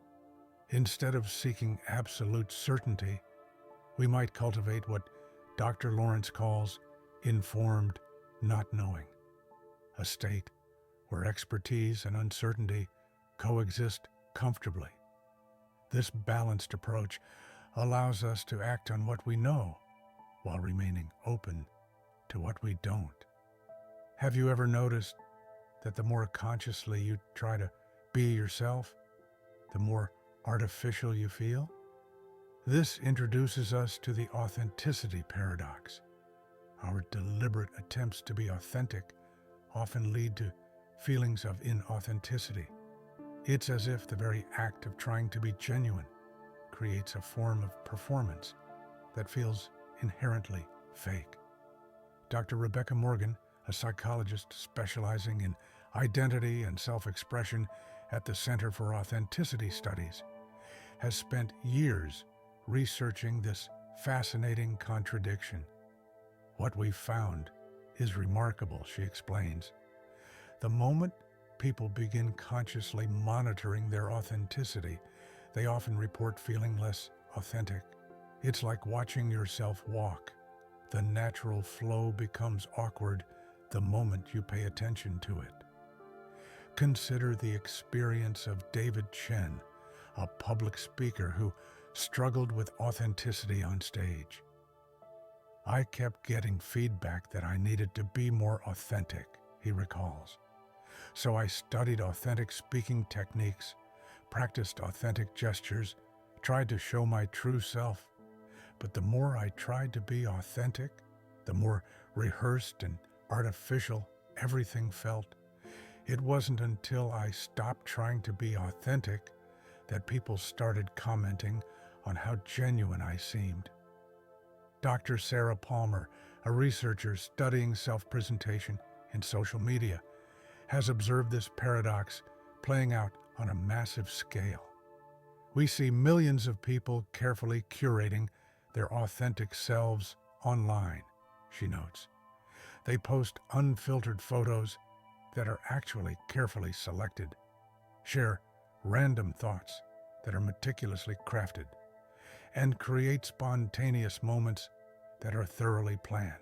Instead of seeking absolute certainty, we might cultivate what Dr. Lawrence calls informed not knowing, a state where expertise and uncertainty coexist comfortably. This balanced approach allows us to act on what we know while remaining open to what we don't. Have you ever noticed that the more consciously you try to be yourself, the more artificial you feel? This introduces us to the authenticity paradox. Our deliberate attempts to be authentic often lead to feelings of inauthenticity. It's as if the very act of trying to be genuine creates a form of performance that feels inherently fake. Dr. Rebecca Morgan, a psychologist specializing in identity and self-expression at the Center for Authenticity Studies, has spent years researching this fascinating contradiction. What we've found is remarkable, she explains. The moment people begin consciously monitoring their authenticity, they often report feeling less authentic. It's like watching yourself walk. The natural flow becomes awkward the moment you pay attention to it. Consider the experience of David Chen, a public speaker who struggled with authenticity on stage. I kept getting feedback that I needed to be more authentic, he recalls. So I studied authentic speaking techniques, practiced authentic gestures, tried to show my true self. But the more I tried to be authentic, the more rehearsed and artificial everything felt. It wasn't until I stopped trying to be authentic that people started commenting on how genuine I seemed. Dr. Sarah Palmer, a researcher studying self-presentation in social media, has observed this paradox playing out on a massive scale. We see millions of people carefully curating their authentic selves online, she notes. They post unfiltered photos that are actually carefully selected, share random thoughts that are meticulously crafted, and create spontaneous moments that are thoroughly planned.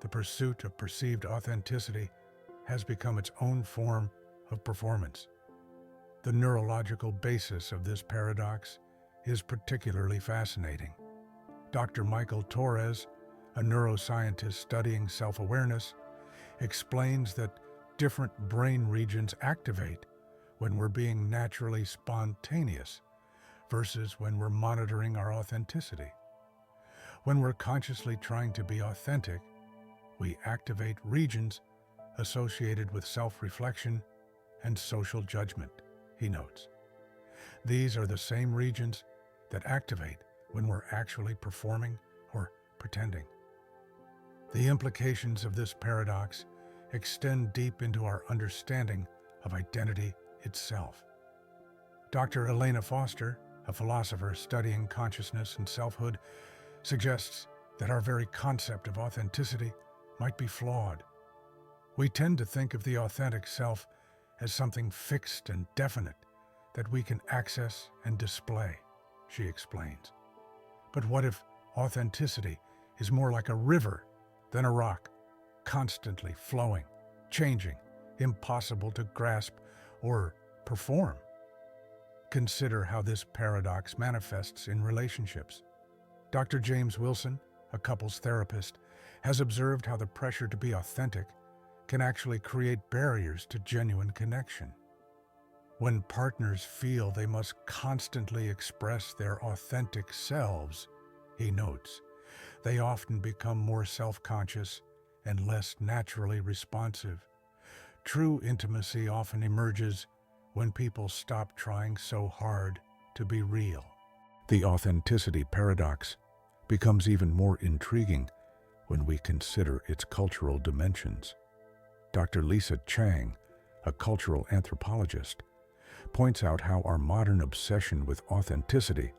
The pursuit of perceived authenticity has become its own form of performance. The neurological basis of this paradox is particularly fascinating. Dr. Michael Torres, a neuroscientist studying self-awareness, explains that different brain regions activate when we're being naturally spontaneous versus when we're monitoring our authenticity. When we're consciously trying to be authentic, we activate regions associated with self-reflection and social judgment, he notes. These are the same regions that activate when we're actually performing or pretending. The implications of this paradox extend deep into our understanding of identity itself. Dr. Elena Foster, a philosopher studying consciousness and selfhood, suggests that our very concept of authenticity might be flawed. We tend to think of the authentic self as something fixed and definite that we can access and display, she explains. But what if authenticity is more like a river than a rock, constantly flowing, changing, impossible to grasp or perform? Consider how this paradox manifests in relationships. Dr. James Wilson, a couples therapist, has observed how the pressure to be authentic can actually create barriers to genuine connection. When partners feel they must constantly express their authentic selves, he notes, they often become more self-conscious and less naturally responsive. True intimacy often emerges when people stop trying so hard to be real. The authenticity paradox becomes even more intriguing when we consider its cultural dimensions. Dr. Lisa Chang, a cultural anthropologist, points out how our modern obsession with authenticity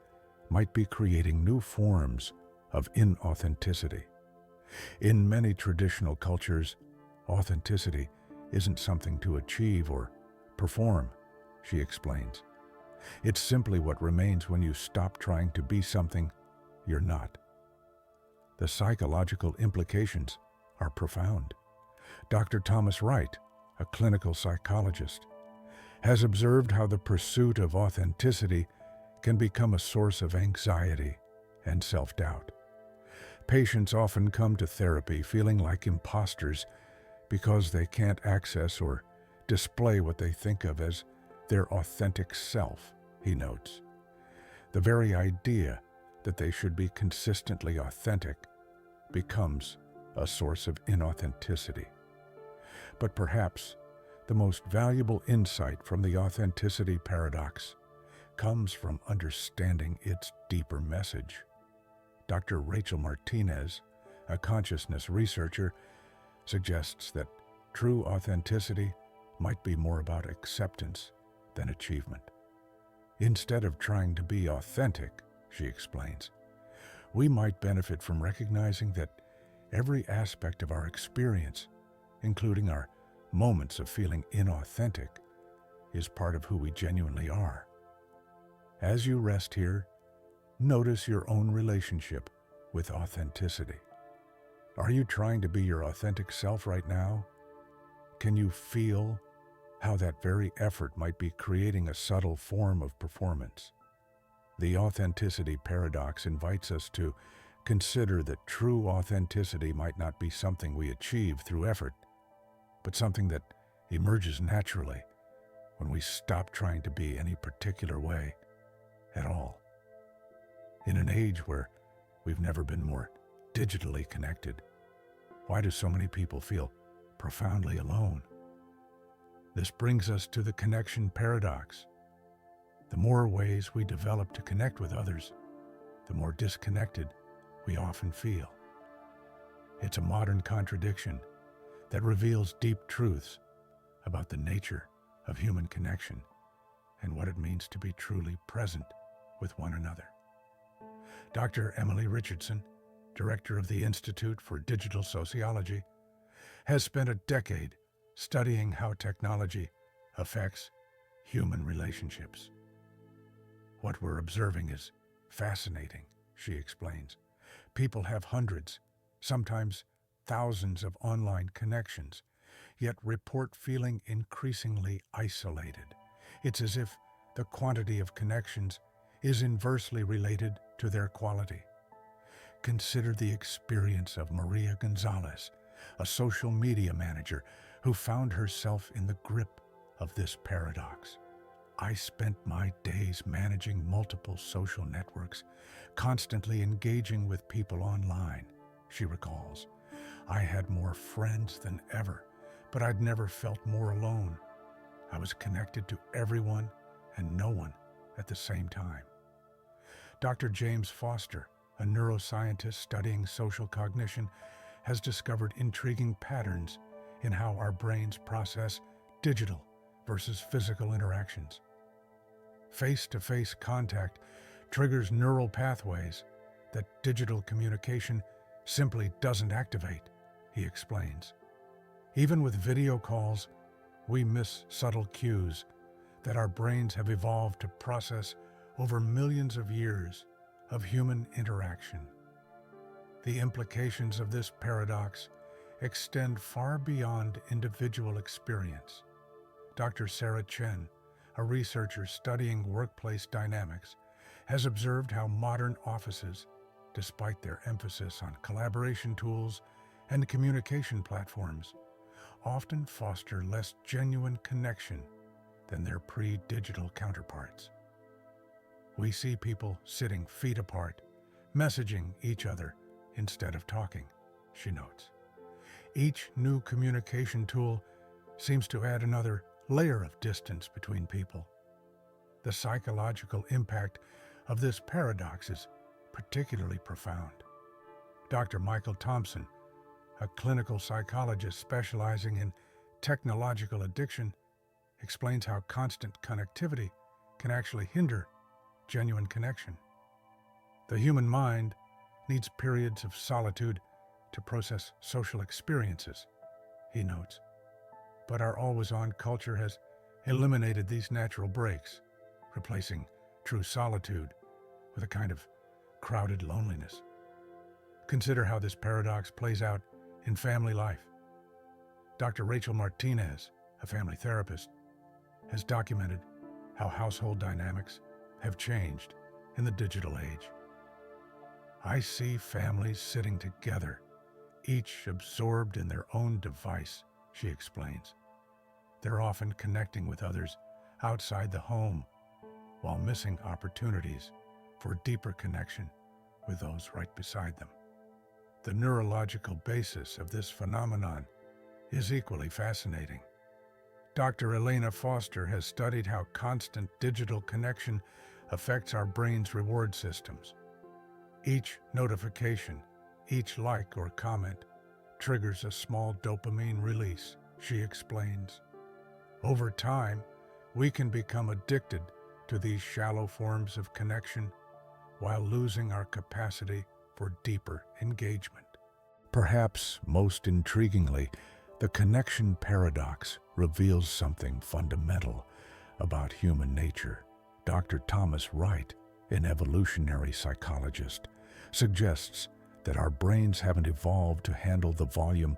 might be creating new forms of inauthenticity. In many traditional cultures, authenticity isn't something to achieve or perform, she explains. It's simply what remains when you stop trying to be something you're not. The psychological implications are profound. Dr. Thomas Wright, a clinical psychologist, has observed how the pursuit of authenticity can become a source of anxiety and self-doubt. Patients often come to therapy feeling like imposters because they can't access or display what they think of as their authentic self, he notes. The very idea that they should be consistently authentic becomes a source of inauthenticity. But perhaps the most valuable insight from the authenticity paradox comes from understanding its deeper message. Dr. Rachel Martinez, a consciousness researcher, suggests that true authenticity might be more about acceptance than achievement. Instead of trying to be authentic, she explains, we might benefit from recognizing that every aspect of our experience, including our moments of feeling inauthentic, is part of who we genuinely are. As you rest here, notice your own relationship with authenticity. Are you trying to be your authentic self right now? Can you feel how that very effort might be creating a subtle form of performance? The authenticity paradox invites us to consider that true authenticity might not be something we achieve through effort, but something that emerges naturally when we stop trying to be any particular way at all. In an age where we've never been more digitally connected, why do so many people feel profoundly alone? This brings us to the connection paradox. The more ways we develop to connect with others, the more disconnected we often feel. It's a modern contradiction that reveals deep truths about the nature of human connection and what it means to be truly present with one another. Dr. Emily Richardson, director of the Institute for Digital Sociology, has spent a decade studying how technology affects human relationships. What we're observing is fascinating, she explains. People have hundreds, sometimes thousands of online connections, yet report feeling increasingly isolated. It's as if the quantity of connections is inversely related to their quality. Consider the experience of Maria Gonzalez, a social media manager who found herself in the grip of this paradox. I spent my days managing multiple social networks, constantly engaging with people online, she recalls. I had more friends than ever, but I'd never felt more alone. I was connected to everyone and no one at the same time. Dr. James Foster, a neuroscientist studying social cognition, has discovered intriguing patterns in how our brains process digital versus physical interactions. Face-to-face contact triggers neural pathways that digital communication simply doesn't activate, he explains. Even with video calls, we miss subtle cues that our brains have evolved to process over millions of years of human interaction. The implications of this paradox extend far beyond individual experience. Dr. Sarah Chen, a researcher studying workplace dynamics, has observed how modern offices, despite their emphasis on collaboration tools and communication platforms, often foster less genuine connection than their pre-digital counterparts. We see people sitting feet apart, messaging each other instead of talking, she notes. Each new communication tool seems to add another layer of distance between people. The psychological impact of this paradox is particularly profound. Dr. Michael Thompson, a clinical psychologist specializing in technological addiction, explains how constant connectivity can actually hinder genuine connection. The human mind needs periods of solitude to process social experiences, he notes. But our always-on culture has eliminated these natural breaks, replacing true solitude with a kind of crowded loneliness. Consider how this paradox plays out in family life. Dr. Rachel Martinez, a family therapist, has documented how household dynamics have changed in the digital age. I see families sitting together, each absorbed in their own device, she explains. They're often connecting with others outside the home while missing opportunities for deeper connection with those right beside them. The neurological basis of this phenomenon is equally fascinating. Dr. Elena Foster has studied how constant digital connection affects our brain's reward systems. Each notification, each like or comment, triggers a small dopamine release, she explains. Over time, we can become addicted to these shallow forms of connection while losing our capacity for deeper engagement. Perhaps most intriguingly, the connection paradox reveals something fundamental about human nature. Dr. Thomas Wright, an evolutionary psychologist, suggests that our brains haven't evolved to handle the volume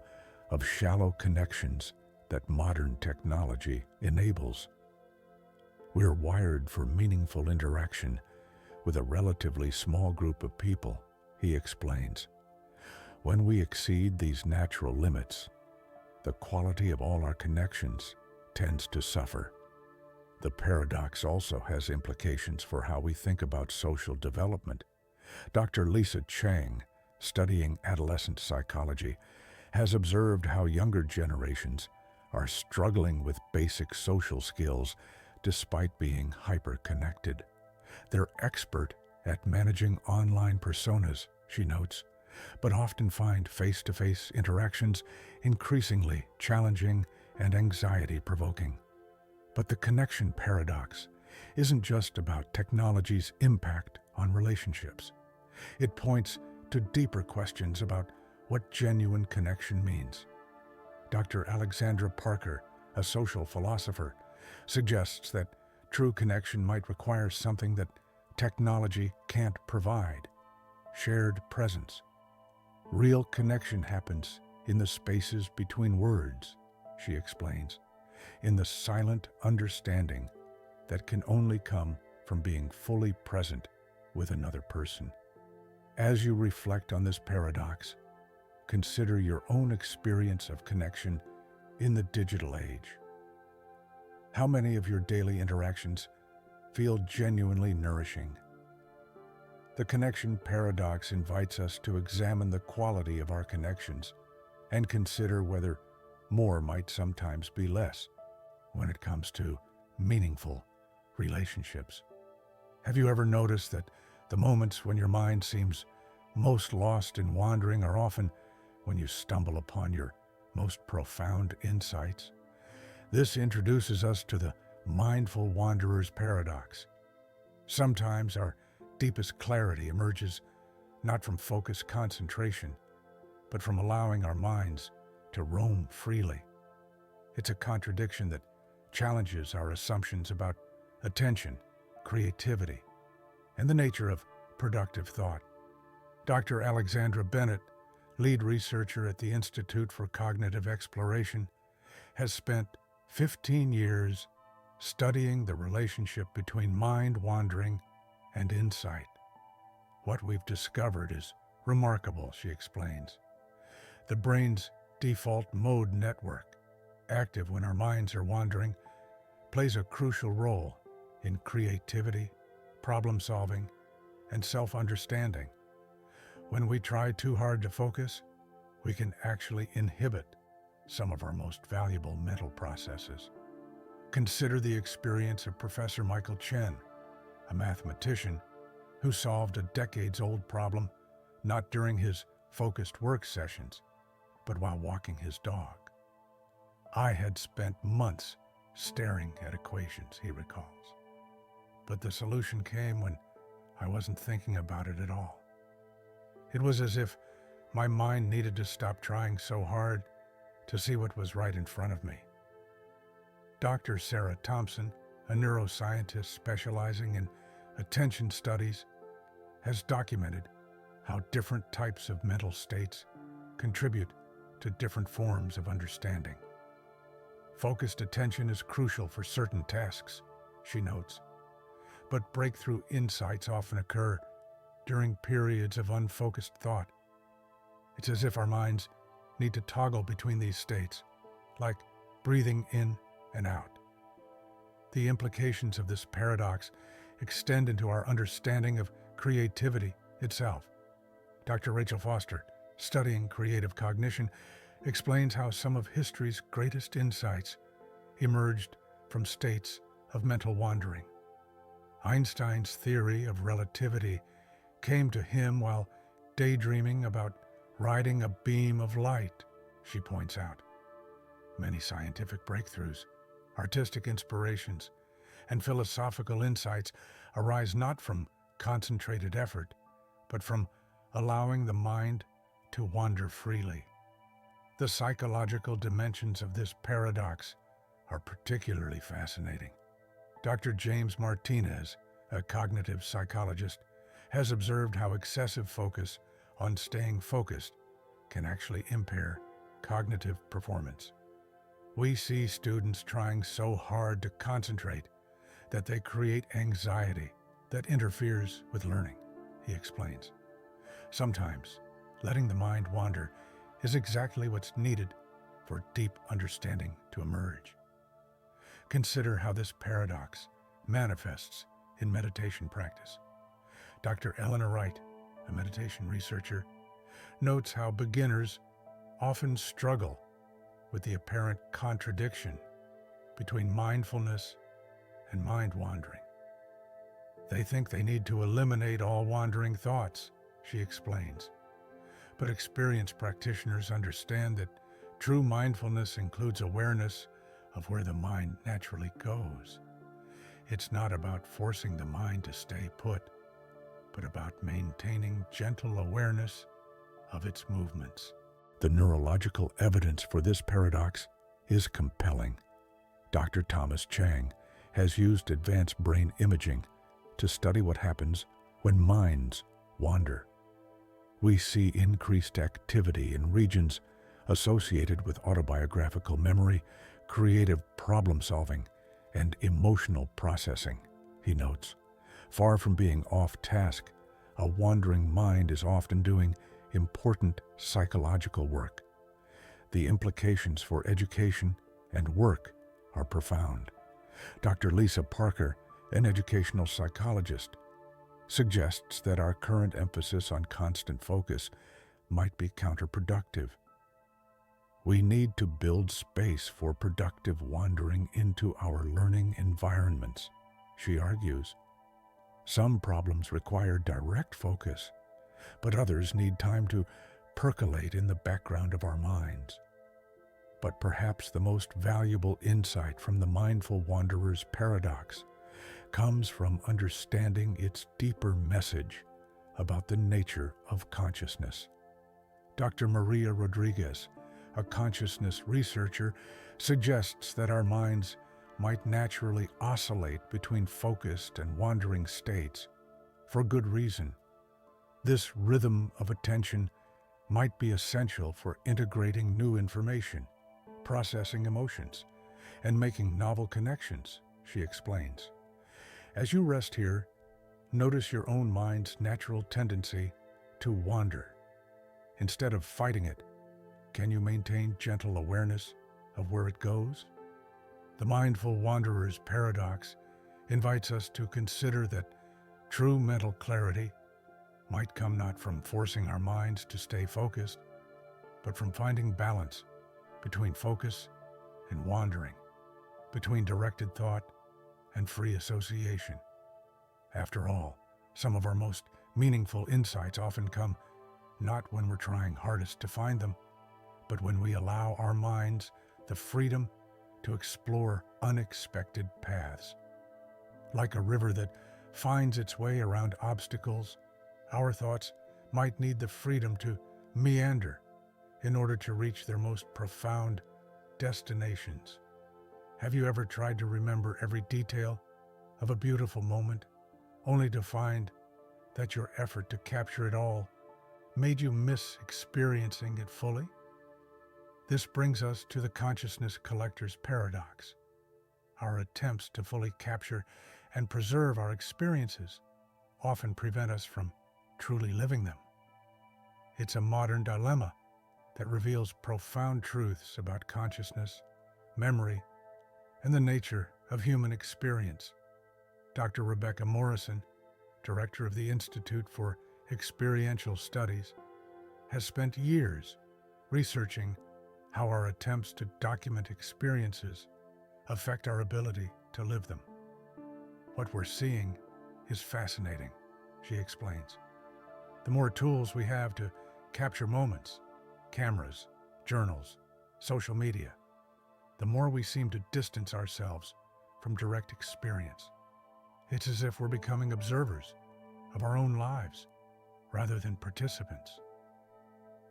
of shallow connections that modern technology enables. We're wired for meaningful interaction with a relatively small group of people, he explains. When we exceed these natural limits, the quality of all our connections tends to suffer. The paradox also has implications for how we think about social development. Dr. Lisa Chang, studying adolescent psychology, has observed how younger generations are struggling with basic social skills despite being hyper-connected. They're expert at managing online personas, she notes, but often find face-to-face interactions increasingly challenging and anxiety-provoking. But the connection paradox isn't just about technology's impact on relationships. It points to deeper questions about what genuine connection means. Dr. Alexandra Parker, a social philosopher, suggests that true connection might require something that technology can't provide. shared presence. Real connection happens in the spaces between words, she explains, in the silent understanding that can only come from being fully present with another person. As you reflect on this paradox, consider your own experience of connection in the digital age. How many of your daily interactions feel genuinely nourishing? The connection paradox invites us to examine the quality of our connections and consider whether more might sometimes be less when it comes to meaningful relationships. Have you ever noticed that the moments when your mind seems most lost and wandering are often when you stumble upon your most profound insights? This introduces us to the mindful wanderer's paradox. Sometimes our deepest clarity emerges not from focused concentration, but from allowing our minds to roam freely. It's a contradiction that challenges our assumptions about attention, creativity, and the nature of productive thought. Dr. Alexandra Bennett, lead researcher at the Institute for Cognitive Exploration, has spent 15 years studying the relationship between mind wandering and insight. What we've discovered is remarkable, she explains. The brain's default mode network, active when our minds are wandering, plays a crucial role in creativity, problem solving, and self-understanding. When we try too hard to focus, we can actually inhibit some of our most valuable mental processes. Consider the experience of Professor Michael Chen, a mathematician who solved a decades-old problem not during his focused work sessions, but while walking his dog. I had spent months staring at equations, he recalls. But the solution came when I wasn't thinking about it at all. It was as if my mind needed to stop trying so hard to see what was right in front of me. Dr. Sarah Thompson, a neuroscientist specializing in attention studies, has documented how different types of mental states contribute to different forms of understanding. Focused attention is crucial for certain tasks, she notes, but breakthrough insights often occur during periods of unfocused thought. It's as if our minds need to toggle between these states, like breathing in and out. The implications of this paradox extend into our understanding of creativity itself. Dr. Rachel Foster, studying creative cognition, explains how some of history's greatest insights emerged from states of mental wandering. Einstein's theory of relativity came to him while daydreaming about riding a beam of light, she points out. Many scientific breakthroughs, artistic inspirations, and philosophical insights arise not from concentrated effort, but from allowing the mind to wander freely. The psychological dimensions of this paradox are particularly fascinating. Dr. James Martinez, a cognitive psychologist, has observed how excessive focus on staying focused can actually impair cognitive performance. We see students trying so hard to concentrate that they create anxiety that interferes with learning, he explains. Sometimes, letting the mind wander is exactly what's needed for deep understanding to emerge. Consider how this paradox manifests in meditation practice. Dr. Eleanor Wright, a meditation researcher, notes how beginners often struggle with the apparent contradiction between mindfulness and mind wandering. They think they need to eliminate all wandering thoughts, she explains. But experienced practitioners understand that true mindfulness includes awareness of where the mind naturally goes. It's not about forcing the mind to stay put, but about maintaining gentle awareness of its movements. The neurological evidence for this paradox is compelling. Dr. Thomas Chang has used advanced brain imaging to study what happens when minds wander. we see increased activity in regions associated with autobiographical memory, creative problem-solving, and emotional processing, he notes. Far from being off-task, a wandering mind is often doing important psychological work. The implications for education and work are profound. Dr. Lisa Parker, an educational psychologist, suggests that our current emphasis on constant focus might be counterproductive. We need to build space for productive wandering into our learning environments, she argues. Some problems require direct focus, but others need time to percolate in the background of our minds. But perhaps the most valuable insight from the mindful wanderer's paradox comes from understanding its deeper message about the nature of consciousness. Dr. Maria Rodriguez, a consciousness researcher, suggests that our minds might naturally oscillate between focused and wandering states for good reason. This rhythm of attention might be essential for integrating new information, processing emotions, and making novel connections, she explains. As you rest here, notice your own mind's natural tendency to wander. Instead of fighting it, can you maintain gentle awareness of where it goes? The mindful wanderer's paradox invites us to consider that true mental clarity might come not from forcing our minds to stay focused, but from finding balance between focus and wandering, between directed thought and free association. After all, some of our most meaningful insights often come not when we're trying hardest to find them, but when we allow our minds the freedom to explore unexpected paths. Like a river that finds its way around obstacles, our thoughts might need the freedom to meander in order to reach their most profound destinations. Have you ever tried to remember every detail of a beautiful moment, only to find that your effort to capture it all made you miss experiencing it fully? This brings us to the consciousness collector's paradox. Our attempts to fully capture and preserve our experiences often prevent us from truly living them. It's a modern dilemma that reveals profound truths about consciousness, memory, and the nature of human experience. Dr. Rebecca Morrison, director of the Institute for Experiential Studies, has spent years researching how our attempts to document experiences affect our ability to live them. What we're seeing is fascinating, she explains. The more tools we have to capture moments, cameras, journals, social media, the more we seem to distance ourselves from direct experience. It's as if we're becoming observers of our own lives rather than participants.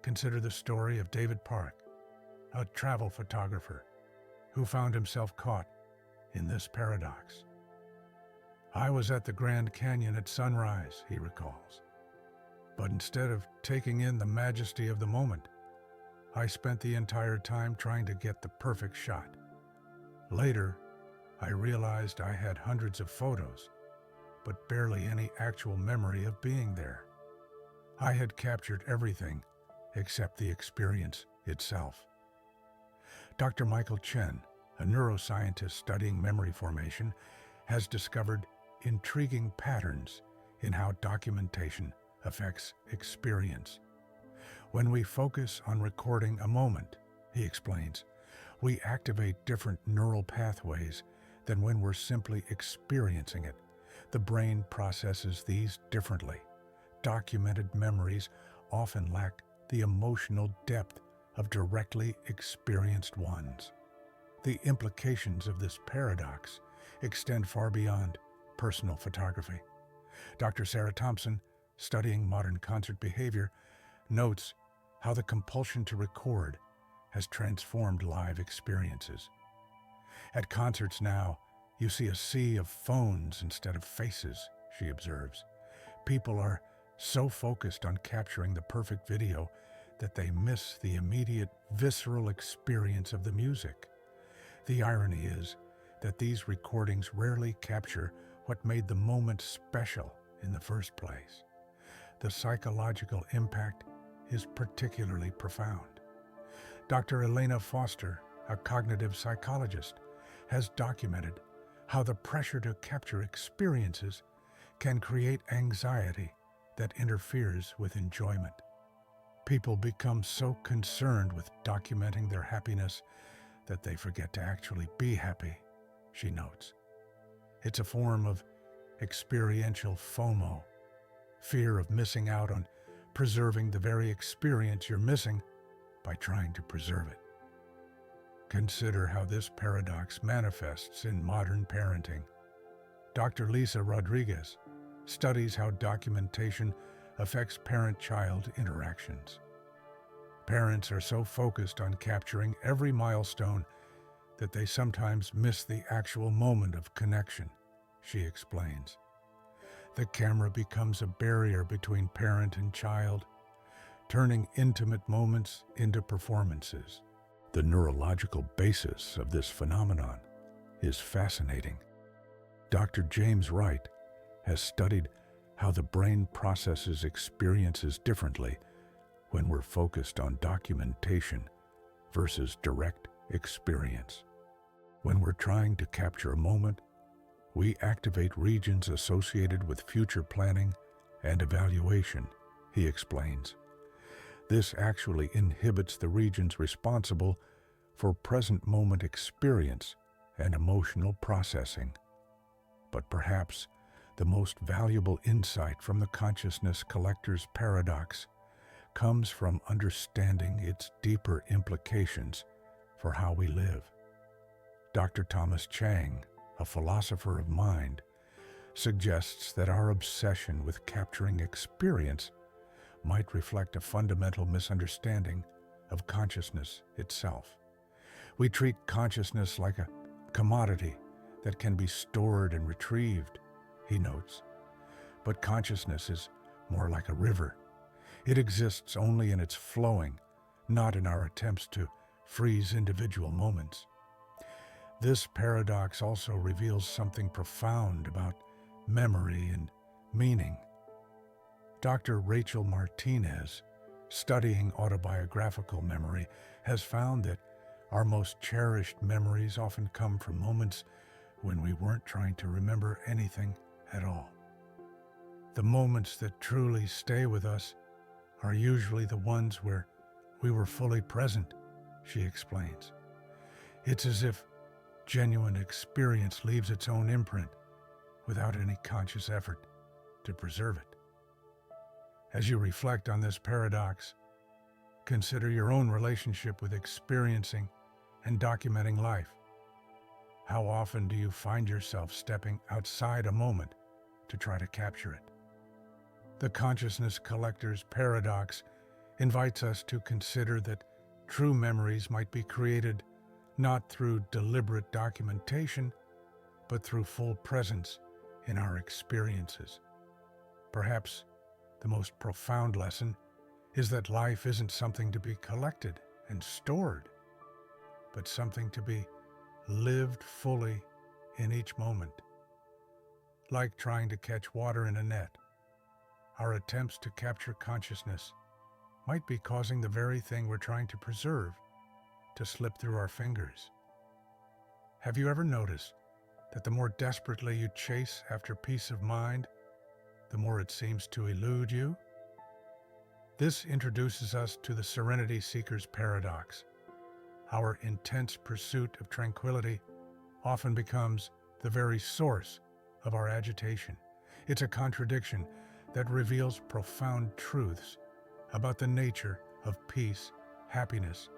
Consider the story of David Park, a travel photographer who found himself caught in this paradox. I was at the Grand Canyon at sunrise, he recalls, but instead of taking in the majesty of the moment, I spent the entire time trying to get the perfect shot. Later, I realized I had hundreds of photos, but barely any actual memory of being there. I had captured everything except the experience itself. Dr. Michael Chen, a neuroscientist studying memory formation, has discovered intriguing patterns in how documentation affects experience. When we focus on recording a moment, he explains, we activate different neural pathways than when we're simply experiencing it. The brain processes these differently. Documented memories often lack the emotional depth of directly experienced ones. The implications of this paradox extend far beyond personal photography. Dr. Sarah Thompson, studying modern concert behavior, notes how the compulsion to record has transformed live experiences. At concerts now, you see a sea of phones instead of faces, she observes. People are so focused on capturing the perfect video that they miss the immediate, visceral experience of the music. The irony is that these recordings rarely capture what made the moment special in the first place. The psychological impact is particularly profound. Dr. Elena Foster, a cognitive psychologist, has documented how the pressure to capture experiences can create anxiety that interferes with enjoyment. People become so concerned with documenting their happiness that they forget to actually be happy, she notes. It's a form of experiential FOMO, fear of missing out on preserving the very experience you're missing by trying to preserve it. Consider how this paradox manifests in modern parenting. Dr. Lisa Rodriguez studies how documentation affects parent-child interactions. Parents are so focused on capturing every milestone that they sometimes miss the actual moment of connection, she explains. The camera becomes a barrier between parent and child, turning intimate moments into performances. The neurological basis of this phenomenon is fascinating. Dr. James Wright has studied how the brain processes experiences differently when we're focused on documentation versus direct experience. When we're trying to capture a moment, we activate regions associated with future planning and evaluation, he explains. This actually inhibits the regions responsible for present moment experience and emotional processing. But perhaps the most valuable insight from the consciousness collector's paradox comes from understanding its deeper implications for how we live. Dr. Thomas Chang, a philosopher of mind, suggests that our obsession with capturing experience might reflect a fundamental misunderstanding of consciousness itself. We treat consciousness like a commodity that can be stored and retrieved, he notes. But consciousness is more like a river. It exists only in its flowing, not in our attempts to freeze individual moments. This paradox also reveals something profound about memory and meaning. Dr. Rachel Martinez, studying autobiographical memory, has found that our most cherished memories often come from moments when we weren't trying to remember anything at all. The moments that truly stay with us are usually the ones where we were fully present, she explains. It's as if genuine experience leaves its own imprint without any conscious effort to preserve it. As you reflect on this paradox, consider your own relationship with experiencing and documenting life. How often do you find yourself stepping outside a moment to try to capture it? The consciousness collector's paradox invites us to consider that true memories might be created not through deliberate documentation, but through full presence in our experiences. Perhaps the most profound lesson is that life isn't something to be collected and stored, but something to be lived fully in each moment. Like trying to catch water in a net, our attempts to capture consciousness might be causing the very thing we're trying to preserve to slip through our fingers. Have you ever noticed that the more desperately you chase after peace of mind, the more it seems to elude you? This introduces us to the serenity seeker's paradox. Our intense pursuit of tranquility often becomes the very source of our agitation. It's a contradiction that reveals profound truths about the nature of peace, happiness,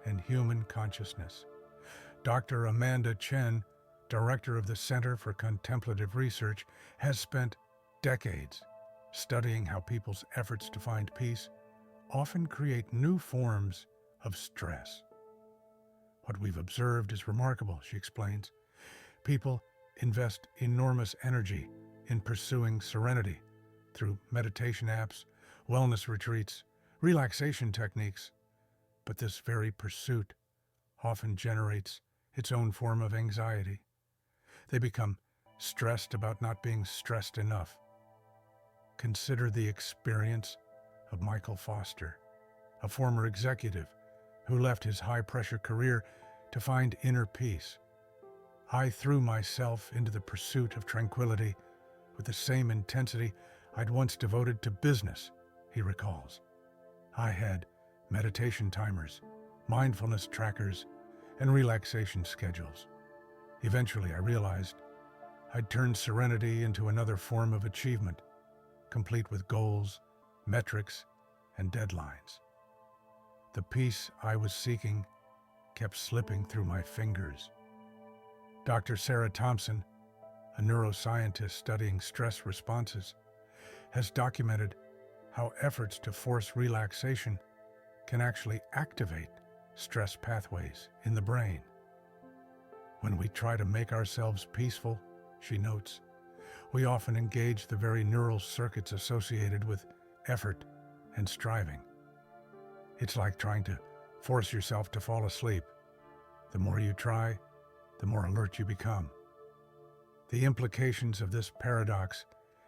and human consciousness. Dr. Amanda Chen, director of the Center for Contemplative Research, has spent decades studying how people's efforts to find peace often create new forms of stress. What we've observed is remarkable, she explains. People invest enormous energy in pursuing serenity, through meditation apps, wellness retreats, relaxation techniques, but this very pursuit often generates its own form of anxiety. They become stressed about not being stressed enough. Consider the experience of Michael Foster, a former executive who left his high-pressure career to find inner peace. I threw myself into the pursuit of tranquility with the same intensity I'd once devoted to business, he recalls. I had meditation timers, mindfulness trackers, and relaxation schedules. Eventually, I realized I'd turned serenity into another form of achievement, complete with goals, metrics, and deadlines. The peace I was seeking kept slipping through my fingers. Dr. Sarah Thompson, a neuroscientist studying stress responses, has documented how efforts to force relaxation can actually activate stress pathways in the brain. When we try to make ourselves peaceful, she notes, we often engage the very neural circuits associated with effort and striving. It's like trying to force yourself to fall asleep. The more you try, the more alert you become. The implications of this paradox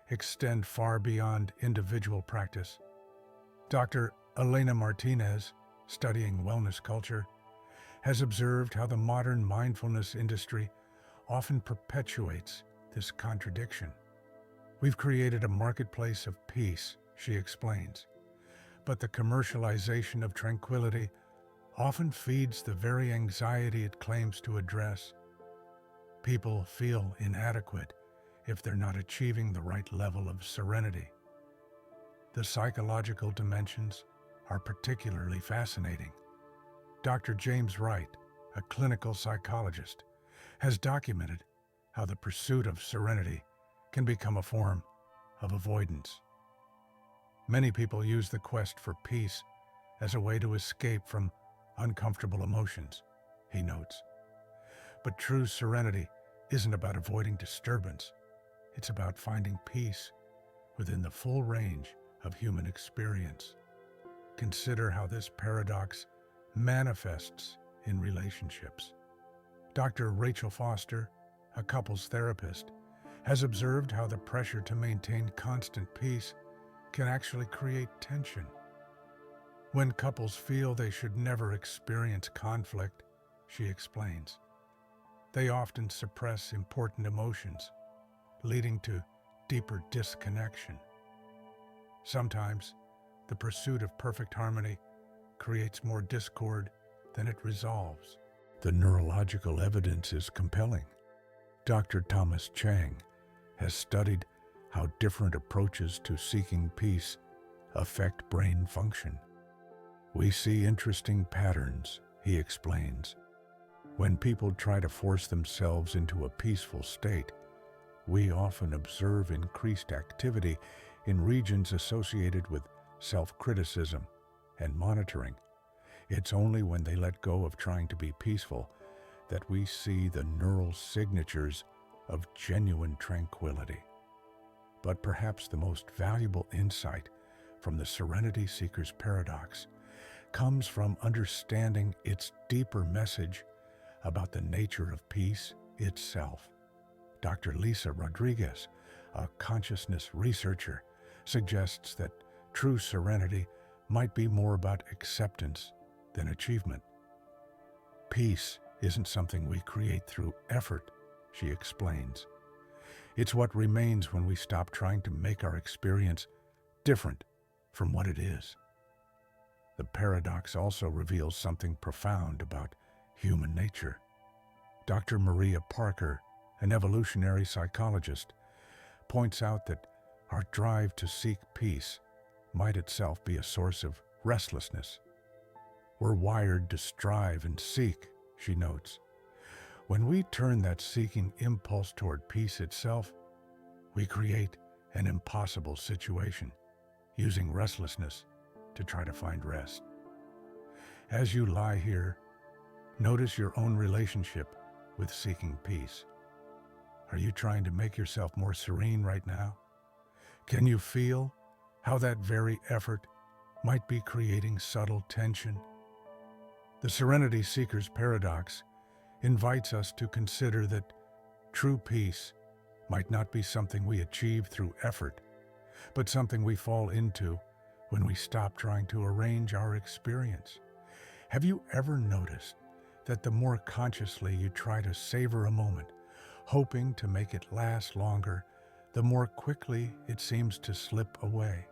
extend far beyond individual practice. Dr. Elena Martinez, studying wellness culture, has observed how the modern mindfulness industry often perpetuates this contradiction. We've created a marketplace of peace, she explains, but the commercialization of tranquility often feeds the very anxiety it claims to address. People feel inadequate if they're not achieving the right level of serenity. The psychological dimensions are particularly fascinating. Dr. James Wright, a clinical psychologist, has documented how the pursuit of serenity can become a form of avoidance. Many people use the quest for peace as a way to escape from uncomfortable emotions, he notes. But true serenity isn't about avoiding disturbance. It's about finding peace within the full range of human experience. Consider how this paradox manifests in relationships. Dr. Rachel Foster, a couples therapist, has observed how the pressure to maintain constant peace can actually create tension. When couples feel they should never experience conflict, she explains, they often suppress important emotions, leading to deeper disconnection. Sometimes, the pursuit of perfect harmony creates more discord than it resolves. The neurological evidence is compelling. Dr. Thomas Chang has studied how different approaches to seeking peace affect brain function. We see interesting patterns, he explains. When people try to force themselves into a peaceful state, we often observe increased activity in regions associated with self-criticism and monitoring. It's only when they let go of trying to be peaceful that we see the neural signatures of genuine tranquility. But perhaps the most valuable insight from the Serenity Seeker's paradox comes from understanding its deeper message about the nature of peace itself. Dr. Lisa Rodriguez, a consciousness researcher, suggests that true serenity might be more about acceptance than achievement. Peace isn't something we create through effort, she explains. It's what remains when we stop trying to make our experience different from what it is. The paradox also reveals something profound about human nature. Dr. Maria Parker, an evolutionary psychologist, points out that our drive to seek peace might itself be a source of restlessness. We're wired to strive and seek, she notes. When we turn that seeking impulse toward peace itself, we create an impossible situation, using restlessness to try to find rest. As you lie here, notice your own relationship with seeking peace. Are you trying to make yourself more serene right now? Can you feel how that very effort might be creating subtle tension? The Serenity Seeker's paradox invites us to consider that true peace might not be something we achieve through effort, but something we fall into when we stop trying to arrange our experience. Have you ever noticed that the more consciously you try to savor a moment, hoping to make it last longer, the more quickly it seems to slip away?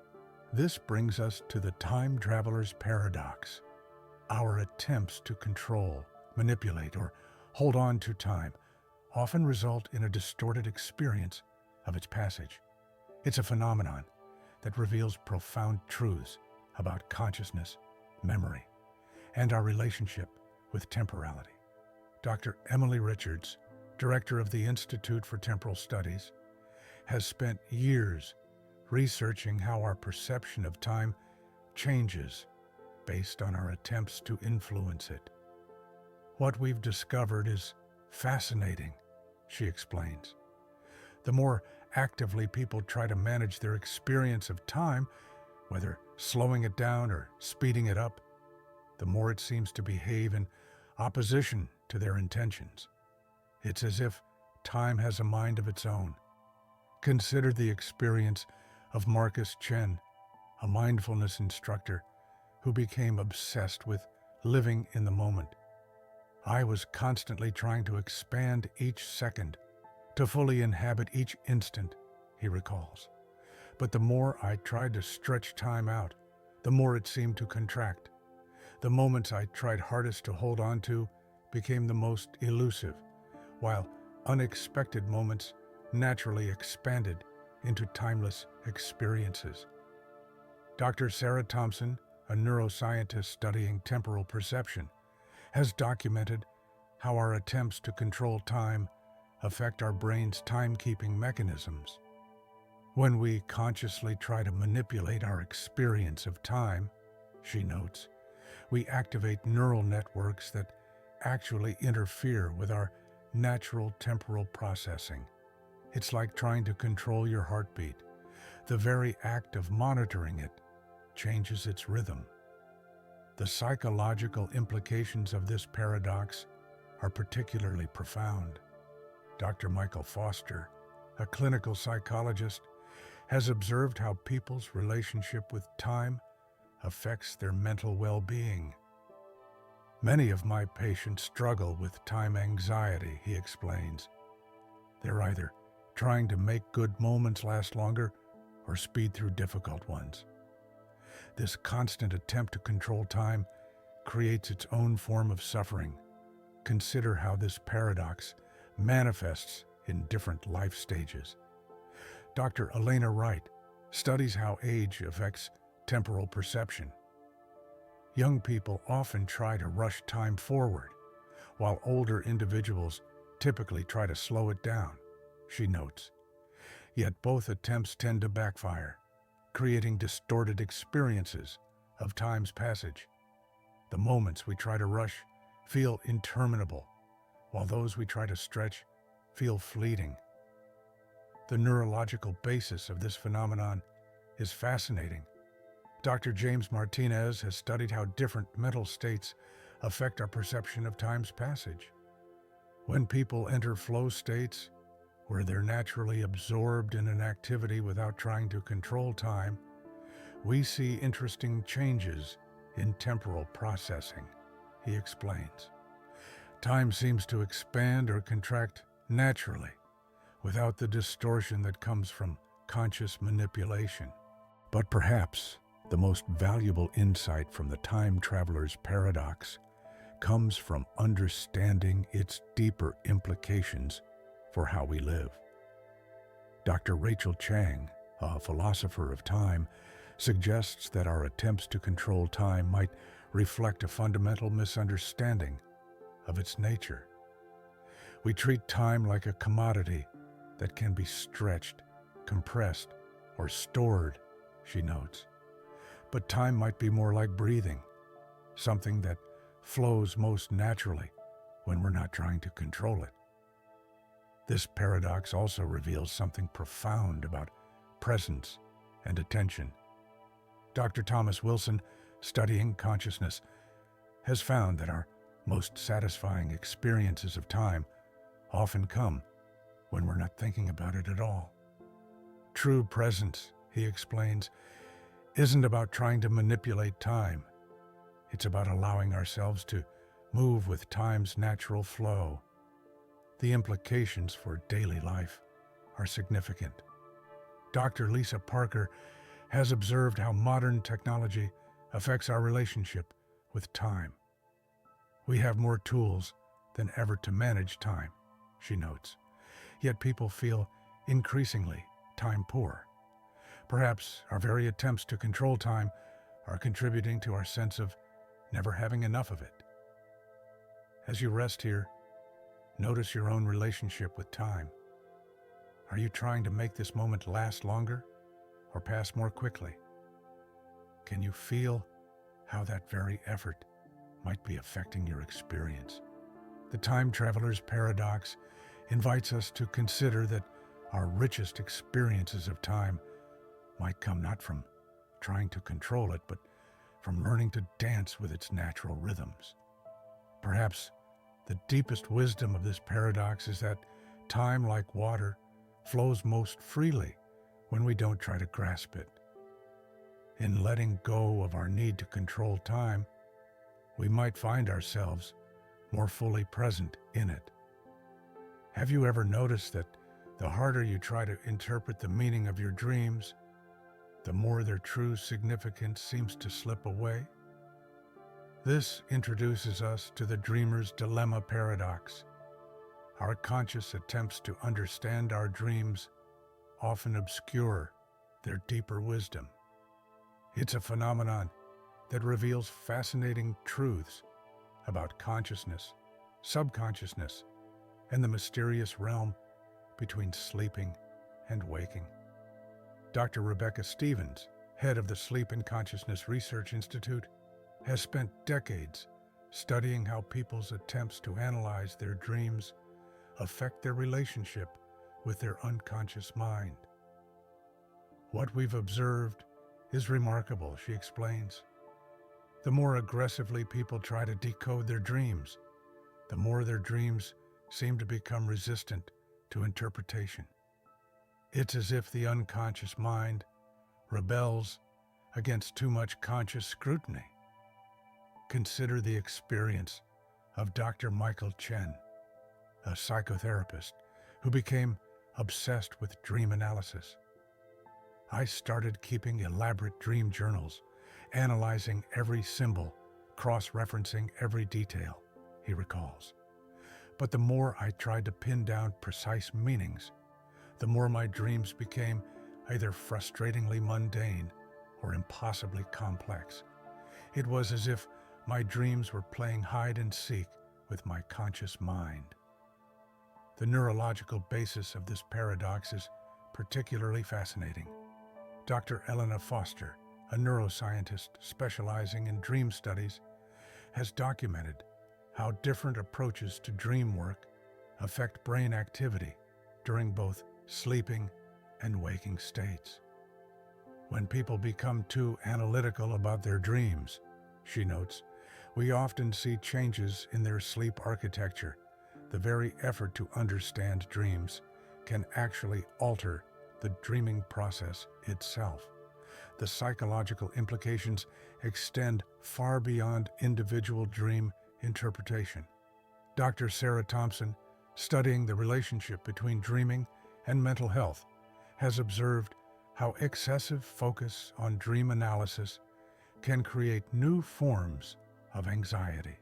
This brings us to the time traveler's paradox. Our attempts to control, manipulate, or hold on to time often result in a distorted experience of its passage. It's a phenomenon that reveals profound truths about consciousness, memory, and our relationship with temporality. Dr. Emily Richards, director of the Institute for Temporal Studies, has spent years researching how our perception of time changes based on our attempts to influence it. What we've discovered is fascinating, she explains. The more actively people try to manage their experience of time, whether slowing it down or speeding it up, the more it seems to behave in opposition to their intentions. It's as if time has a mind of its own. Consider the experience of Marcus Chen, a mindfulness instructor who became obsessed with living in the moment. I was constantly trying to expand each second, to fully inhabit each instant, he recalls. But the more I tried to stretch time out, the more it seemed to contract. The moments I tried hardest to hold on to became the most elusive, while unexpected moments naturally expanded into timeless experiences. Dr. Sarah Thompson, a neuroscientist studying temporal perception, has documented how our attempts to control time affect our brain's timekeeping mechanisms. When we consciously try to manipulate our experience of time, she notes, we activate neural networks that actually interfere with our natural temporal processing. It's like trying to control your heartbeat. The very act of monitoring it changes its rhythm. The psychological implications of this paradox are particularly profound. Dr. Michael Foster, a clinical psychologist, has observed how people's relationship with time affects their mental well-being. Many of my patients struggle with time anxiety, he explains. They're either trying to make good moments last longer or speed through difficult ones. This constant attempt to control time creates its own form of suffering. Consider how this paradox manifests in different life stages. Dr. Elena Wright studies how age affects temporal perception. Young people often try to rush time forward, while older individuals typically try to slow it down, she notes. Yet both attempts tend to backfire, creating distorted experiences of time's passage. The moments we try to rush feel interminable, while those we try to stretch feel fleeting. The neurological basis of this phenomenon is fascinating. Dr. James Martinez has studied how different mental states affect our perception of time's passage. When people enter flow states, where they're naturally absorbed in an activity without trying to control time, we see interesting changes in temporal processing, he explains. Time seems to expand or contract naturally, without the distortion that comes from conscious manipulation. But perhaps the most valuable insight from the time traveler's paradox comes from understanding its deeper implications for how we live. Dr. Rachel Chang, a philosopher of time, suggests that our attempts to control time might reflect a fundamental misunderstanding of its nature. We treat time like a commodity that can be stretched, compressed, or stored, she notes. But time might be more like breathing, something that flows most naturally when we're not trying to control it. This paradox also reveals something profound about presence and attention. Dr. Thomas Wilson, studying consciousness, has found that our most satisfying experiences of time often come when we're not thinking about it at all. True presence, he explains, isn't about trying to manipulate time. It's about allowing ourselves to move with time's natural flow. The implications for daily life are significant. Dr. Lisa Parker has observed how modern technology affects our relationship with time. We have more tools than ever to manage time, she notes, yet people feel increasingly time poor. Perhaps our very attempts to control time are contributing to our sense of never having enough of it. As you rest here, notice your own relationship with time. Are you trying to make this moment last longer or pass more quickly? Can you feel how that very effort might be affecting your experience? The time traveler's paradox invites us to consider that our richest experiences of time might come not from trying to control it, but from learning to dance with its natural rhythms. Perhaps the deepest wisdom of this paradox is that time, like water, flows most freely when we don't try to grasp it. In letting go of our need to control time, we might find ourselves more fully present in it. Have you ever noticed that the harder you try to interpret the meaning of your dreams, the more their true significance seems to slip away? This introduces us to the dreamer's dilemma paradox. Our conscious attempts to understand our dreams often obscure their deeper wisdom. It's a phenomenon that reveals fascinating truths about consciousness, subconsciousness, and the mysterious realm between sleeping and waking. Dr. Rebecca Stevens, head of the Sleep and Consciousness Research Institute, has spent decades studying how people's attempts to analyze their dreams affect their relationship with their unconscious mind. What we've observed is remarkable, she explains. The more aggressively people try to decode their dreams, the more their dreams seem to become resistant to interpretation. It's as if the unconscious mind rebels against too much conscious scrutiny. Consider the experience of Dr. Michael Chen, a psychotherapist who became obsessed with dream analysis. I started keeping elaborate dream journals, analyzing every symbol, cross-referencing every detail, he recalls. But the more I tried to pin down precise meanings, the more my dreams became either frustratingly mundane or impossibly complex. It was as if my dreams were playing hide and seek with my conscious mind. The neurological basis of this paradox is particularly fascinating. Dr. Elena Foster, a neuroscientist specializing in dream studies, has documented how different approaches to dream work affect brain activity during both sleeping and waking states. When people become too analytical about their dreams, she notes, we often see changes in their sleep architecture. The very effort to understand dreams can actually alter the dreaming process itself. The psychological implications extend far beyond individual dream interpretation. Dr. Sarah Thompson, studying the relationship between dreaming and mental health, has observed how excessive focus on dream analysis can create new forms of anxiety.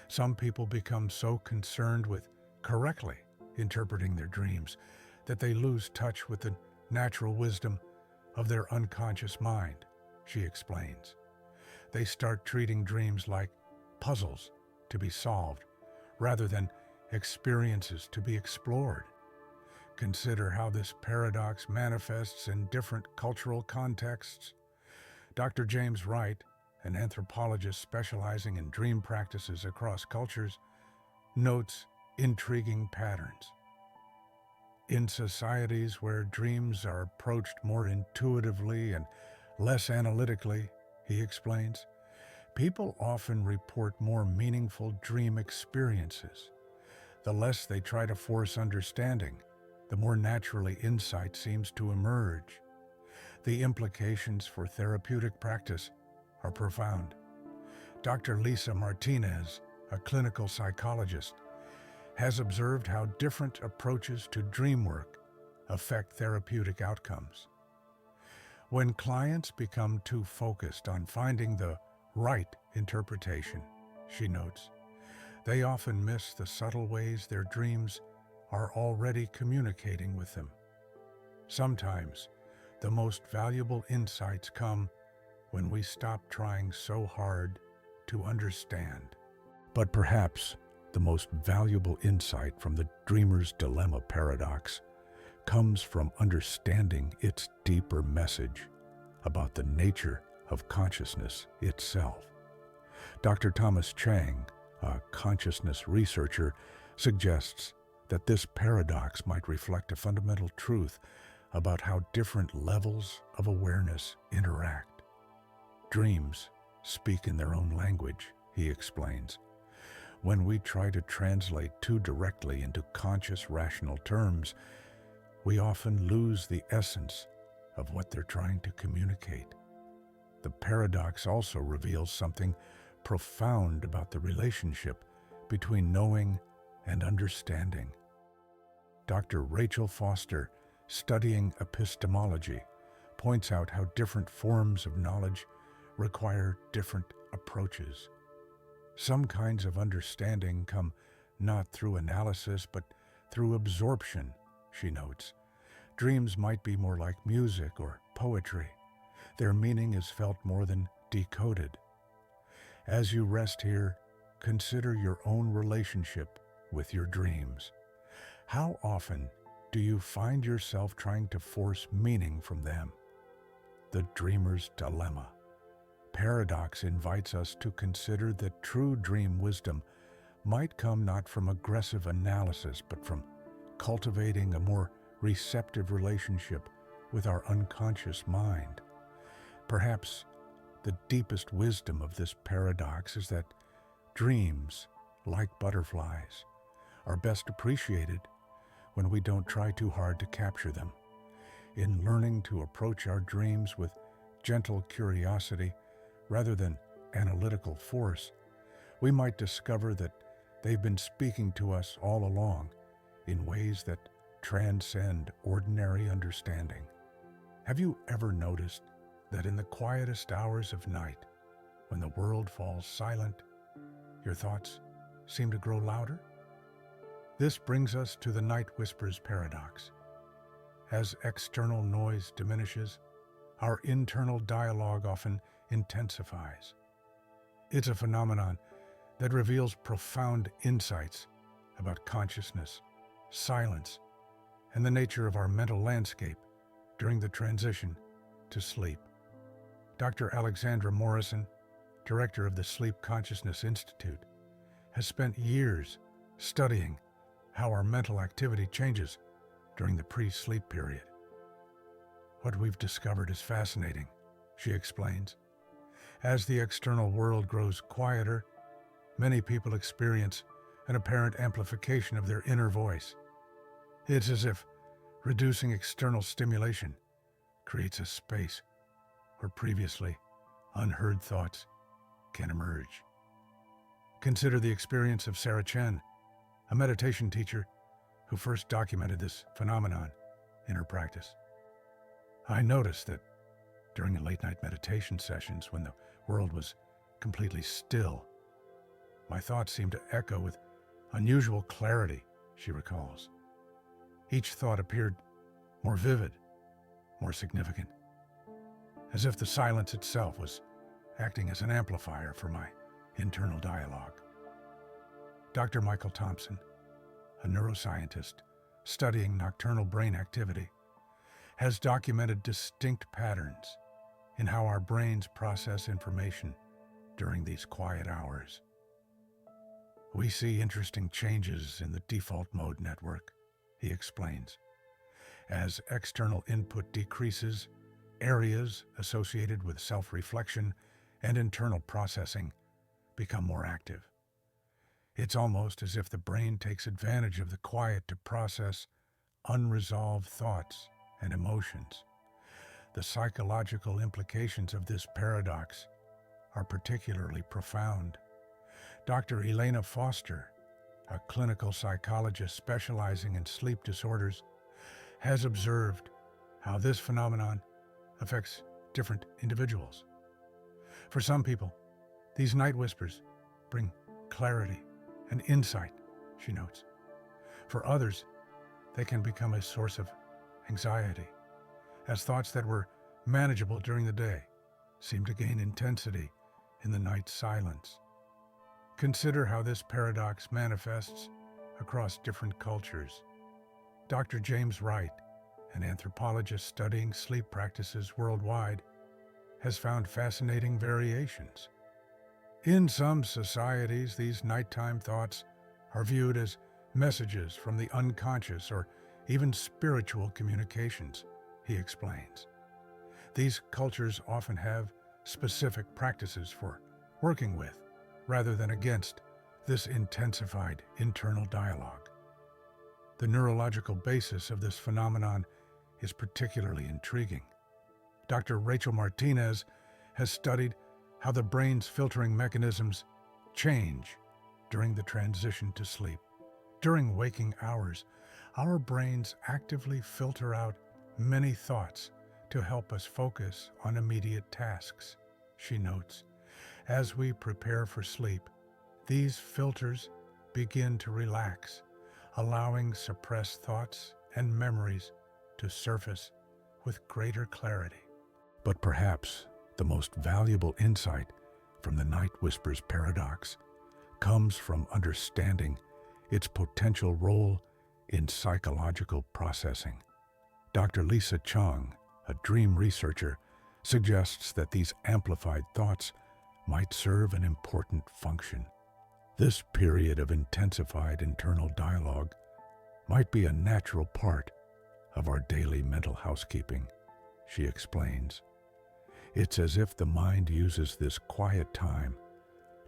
Some people become so concerned with correctly interpreting their dreams that they lose touch with the natural wisdom of their unconscious mind, she explains. They start treating dreams like puzzles to be solved rather than experiences to be explored. Consider how this paradox manifests in different cultural contexts. Dr. James Wright, an anthropologist specializing in dream practices across cultures, notes intriguing patterns. In societies where dreams are approached more intuitively and less analytically, he explains, people often report more meaningful dream experiences. The less they try to force understanding, the more naturally insight seems to emerge. The implications for therapeutic practice are profound. Dr. Lisa Martinez, a clinical psychologist, has observed how different approaches to dream work affect therapeutic outcomes. When clients become too focused on finding the right interpretation, she notes, they often miss the subtle ways their dreams are already communicating with them. Sometimes, the most valuable insights come when we stop trying so hard to understand. But perhaps the most valuable insight from the dreamer's dilemma paradox comes from understanding its deeper message about the nature of consciousness itself. Dr. Thomas Chang, a consciousness researcher, suggests that this paradox might reflect a fundamental truth about how different levels of awareness interact. Dreams speak in their own language, he explains. When we try to translate too directly into conscious, rational terms, we often lose the essence of what they're trying to communicate. The paradox also reveals something profound about the relationship between knowing and understanding. Dr. Rachel Foster, studying epistemology, points out how different forms of knowledge require different approaches. Some kinds of understanding come not through analysis, but through absorption, she notes. Dreams might be more like music or poetry. Their meaning is felt more than decoded. As you rest here, consider your own relationship with your dreams. How often do you find yourself trying to force meaning from them? The dreamer's dilemma. Paradox invites us to consider that true dream wisdom might come not from aggressive analysis, but from cultivating a more receptive relationship with our unconscious mind. Perhaps the deepest wisdom of this paradox is that dreams, like butterflies, are best appreciated when we don't try too hard to capture them. In learning to approach our dreams with gentle curiosity rather than analytical force, we might discover that they've been speaking to us all along in ways that transcend ordinary understanding. Have you ever noticed that in the quietest hours of night, when the world falls silent, your thoughts seem to grow louder? This brings us to the night whispers paradox. As external noise diminishes, our internal dialogue often intensifies. It's a phenomenon that reveals profound insights about consciousness, silence, and the nature of our mental landscape during the transition to sleep. Dr. Alexandra Morrison, director of the Sleep Consciousness Institute, has spent years studying how our mental activity changes during the pre-sleep period. What we've discovered is fascinating, she explains. As the external world grows quieter, many people experience an apparent amplification of their inner voice. It's as if reducing external stimulation creates a space where previously unheard thoughts can emerge. Consider the experience of Sarah Chen, a meditation teacher who first documented this phenomenon in her practice. I noticed that during late-night meditation sessions when the world was completely still, my thoughts seemed to echo with unusual clarity, she recalls. Each thought appeared more vivid, more significant, as if the silence itself was acting as an amplifier for my internal dialogue. Dr. Michael Thompson, a neuroscientist studying nocturnal brain activity, has documented distinct patterns in how our brains process information during these quiet hours. We see interesting changes in the default mode network, he explains. As external input decreases, areas associated with self-reflection and internal processing become more active. It's almost as if the brain takes advantage of the quiet to process unresolved thoughts and emotions. The psychological implications of this paradox are particularly profound. Dr. Elena Foster, a clinical psychologist specializing in sleep disorders, has observed how this phenomenon affects different individuals. For some people, these night whispers bring clarity and insight, she notes. For others, they can become a source of anxiety, as thoughts that were manageable during the day seem to gain intensity in the night silence. Consider how this paradox manifests across different cultures. Dr. James Wright, an anthropologist studying sleep practices worldwide, has found fascinating variations. In some societies, these nighttime thoughts are viewed as messages from the unconscious or even spiritual communications, he explains. These cultures often have specific practices for working with, rather than against, this intensified internal dialogue. The neurological basis of this phenomenon is particularly intriguing. Dr. Rachel Martinez has studied how the brain's filtering mechanisms change during the transition to sleep. During waking hours, our brains actively filter out many thoughts to help us focus on immediate tasks, she notes. As we prepare for sleep, these filters begin to relax, allowing suppressed thoughts and memories to surface with greater clarity. But perhaps the most valuable insight from the night whispers paradox comes from understanding its potential role in psychological processing. Dr. Lisa Chung, a dream researcher, suggests that these amplified thoughts might serve an important function. This period of intensified internal dialogue might be a natural part of our daily mental housekeeping, she explains. It's as if the mind uses this quiet time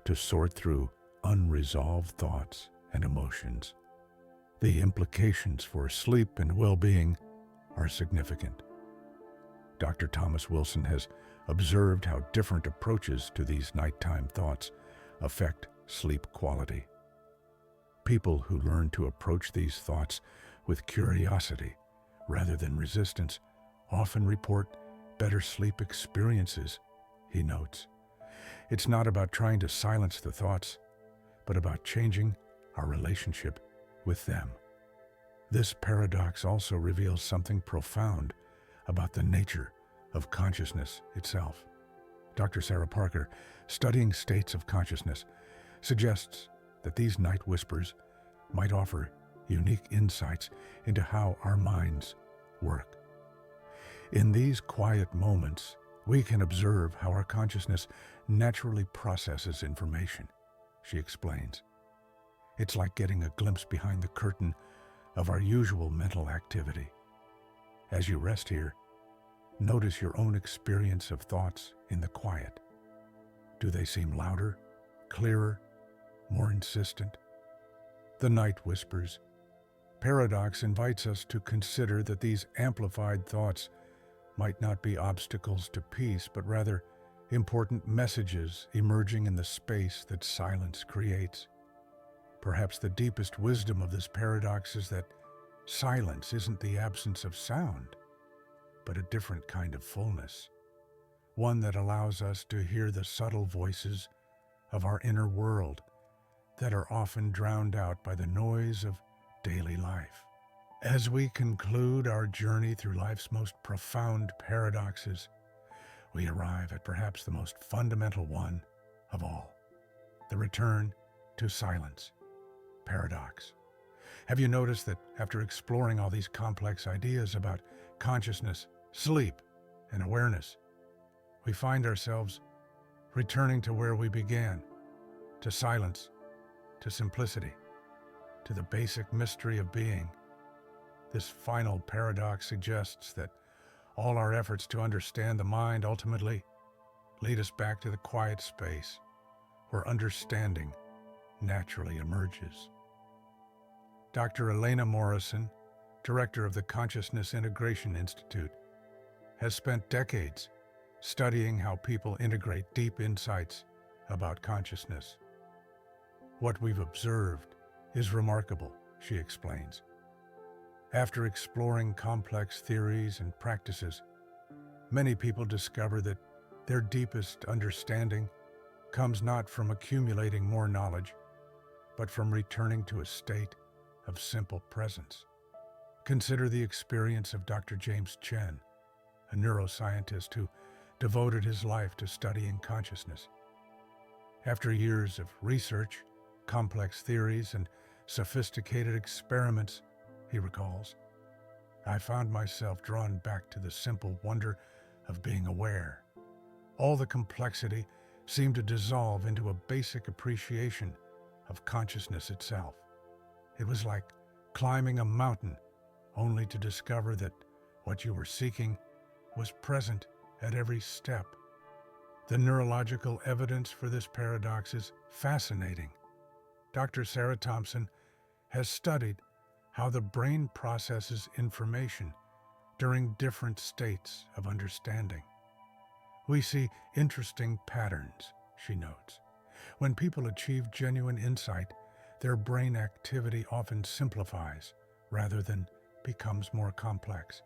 to sort through unresolved thoughts and emotions. The implications for sleep and well-being are significant. Dr. Thomas Wilson has observed how different approaches to these nighttime thoughts affect sleep quality. People who learn to approach these thoughts with curiosity rather than resistance often report better sleep experiences, he notes. It's not about trying to silence the thoughts, but about changing our relationship with them. This paradox also reveals something profound about the nature of consciousness itself. Dr. Sarah Parker, studying states of consciousness, suggests that these night whispers might offer unique insights into how our minds work. In these quiet moments, we can observe how our consciousness naturally processes information, she explains. It's like getting a glimpse behind the curtain of our usual mental activity. As you rest here, notice your own experience of thoughts in the quiet. Do they seem louder, clearer, more insistent? The night whispers paradox invites us to consider that these amplified thoughts might not be obstacles to peace, but rather important messages emerging in the space that silence creates. Perhaps the deepest wisdom of this paradox is that silence isn't the absence of sound, but a different kind of fullness, one that allows us to hear the subtle voices of our inner world that are often drowned out by the noise of daily life. As we conclude our journey through life's most profound paradoxes, we arrive at perhaps the most fundamental one of all, the return to silence paradox. Have you noticed that after exploring all these complex ideas about consciousness, sleep, and awareness, we find ourselves returning to where we began, to silence, to simplicity, to the basic mystery of being? This final paradox suggests that all our efforts to understand the mind ultimately lead us back to the quiet space where understanding naturally emerges. Dr. Elena Morrison, director of the Consciousness Integration Institute, has spent decades studying how people integrate deep insights about consciousness. What we've observed is remarkable, she explains. After exploring complex theories and practices, many people discover that their deepest understanding comes not from accumulating more knowledge, but from returning to a state of simple presence. Consider the experience of Dr. James Chen, a neuroscientist who devoted his life to studying consciousness. After years of research, complex theories, and sophisticated experiments, he recalls, I found myself drawn back to the simple wonder of being aware. All the complexity seemed to dissolve into a basic appreciation of consciousness itself. It was like climbing a mountain, only to discover that what you were seeking was present at every step. The neurological evidence for this paradox is fascinating. Dr. Sarah Thompson has studied how the brain processes information during different states of understanding. We see interesting patterns, she notes. When people achieve genuine insight, their brain activity often simplifies rather than becomes more complex.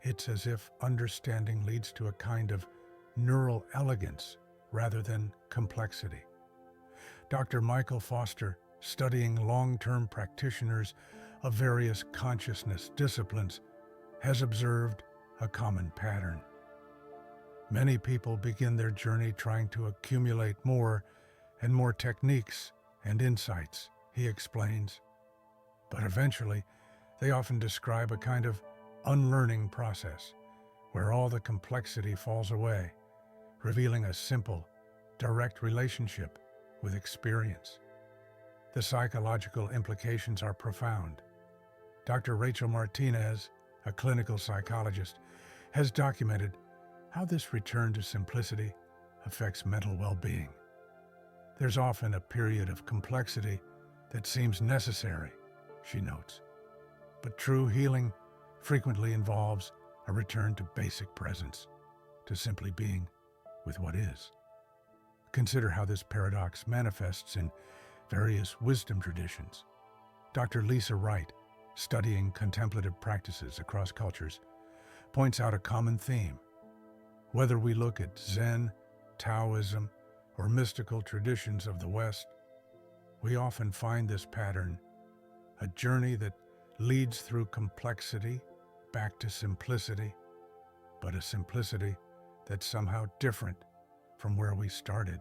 It's as if understanding leads to a kind of neural elegance rather than complexity. Dr. Michael Foster, studying long-term practitioners of various consciousness disciplines, has observed a common pattern. Many people begin their journey trying to accumulate more and more techniques and insights, he explains. But eventually, they often describe a kind of unlearning process where all the complexity falls away, revealing a simple, direct relationship with experience. The psychological implications are profound. Dr. Rachel Martinez, a clinical psychologist, has documented how this return to simplicity affects mental well-being. There's often a period of complexity that seems necessary, she notes, but true healing frequently involves a return to basic presence, to simply being with what is. Consider how this paradox manifests in various wisdom traditions. Dr. Lisa Wright, studying contemplative practices across cultures, points out a common theme. Whether we look at Zen, Taoism, or mystical traditions of the West, we often find this pattern, a journey that leads through complexity back to simplicity, but a simplicity that's somehow different from where we started.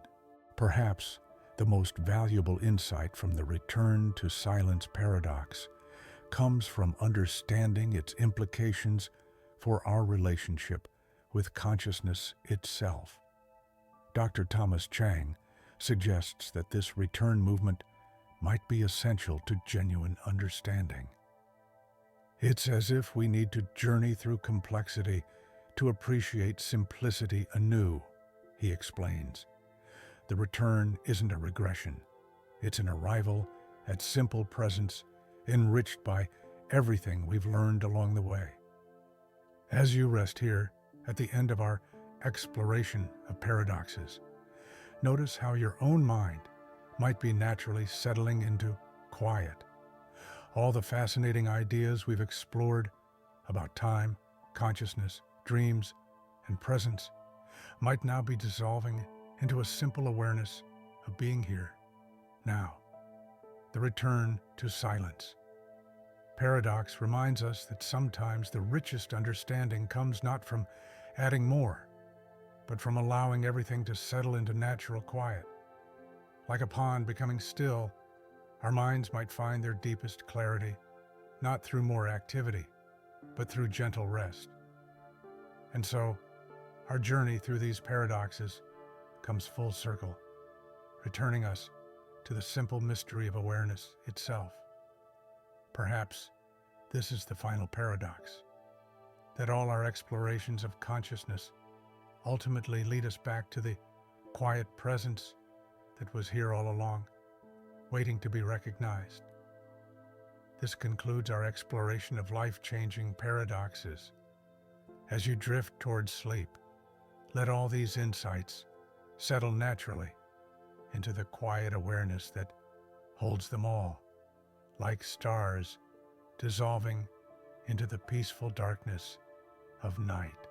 Perhaps the most valuable insight from the return to silence paradox comes from understanding its implications for our relationship with consciousness itself. Dr. Thomas Chang suggests that this return movement might be essential to genuine understanding. It's as if we need to journey through complexity to appreciate simplicity anew, he explains. The return isn't a regression. It's an arrival at simple presence enriched by everything we've learned along the way. As you rest here at the end of our exploration of paradoxes, notice how your own mind might be naturally settling into quiet. All the fascinating ideas we've explored about time, consciousness, dreams, and presence might now be dissolving into a simple awareness of being here, now. The return to silence. Paradox reminds us that sometimes the richest understanding comes not from adding more, but from allowing everything to settle into natural quiet. Like a pond becoming still, our minds might find their deepest clarity, not through more activity, but through gentle rest. And so, our journey through these paradoxes comes full circle, returning us to the simple mystery of awareness itself. Perhaps This is the final paradox, that all our explorations of consciousness ultimately lead us back to the quiet presence that was here all along, waiting to be recognized. This concludes our exploration of life-changing paradoxes. As you drift towards sleep, let all these insights settle naturally into the quiet awareness that holds them all, like stars dissolving into the peaceful darkness of night.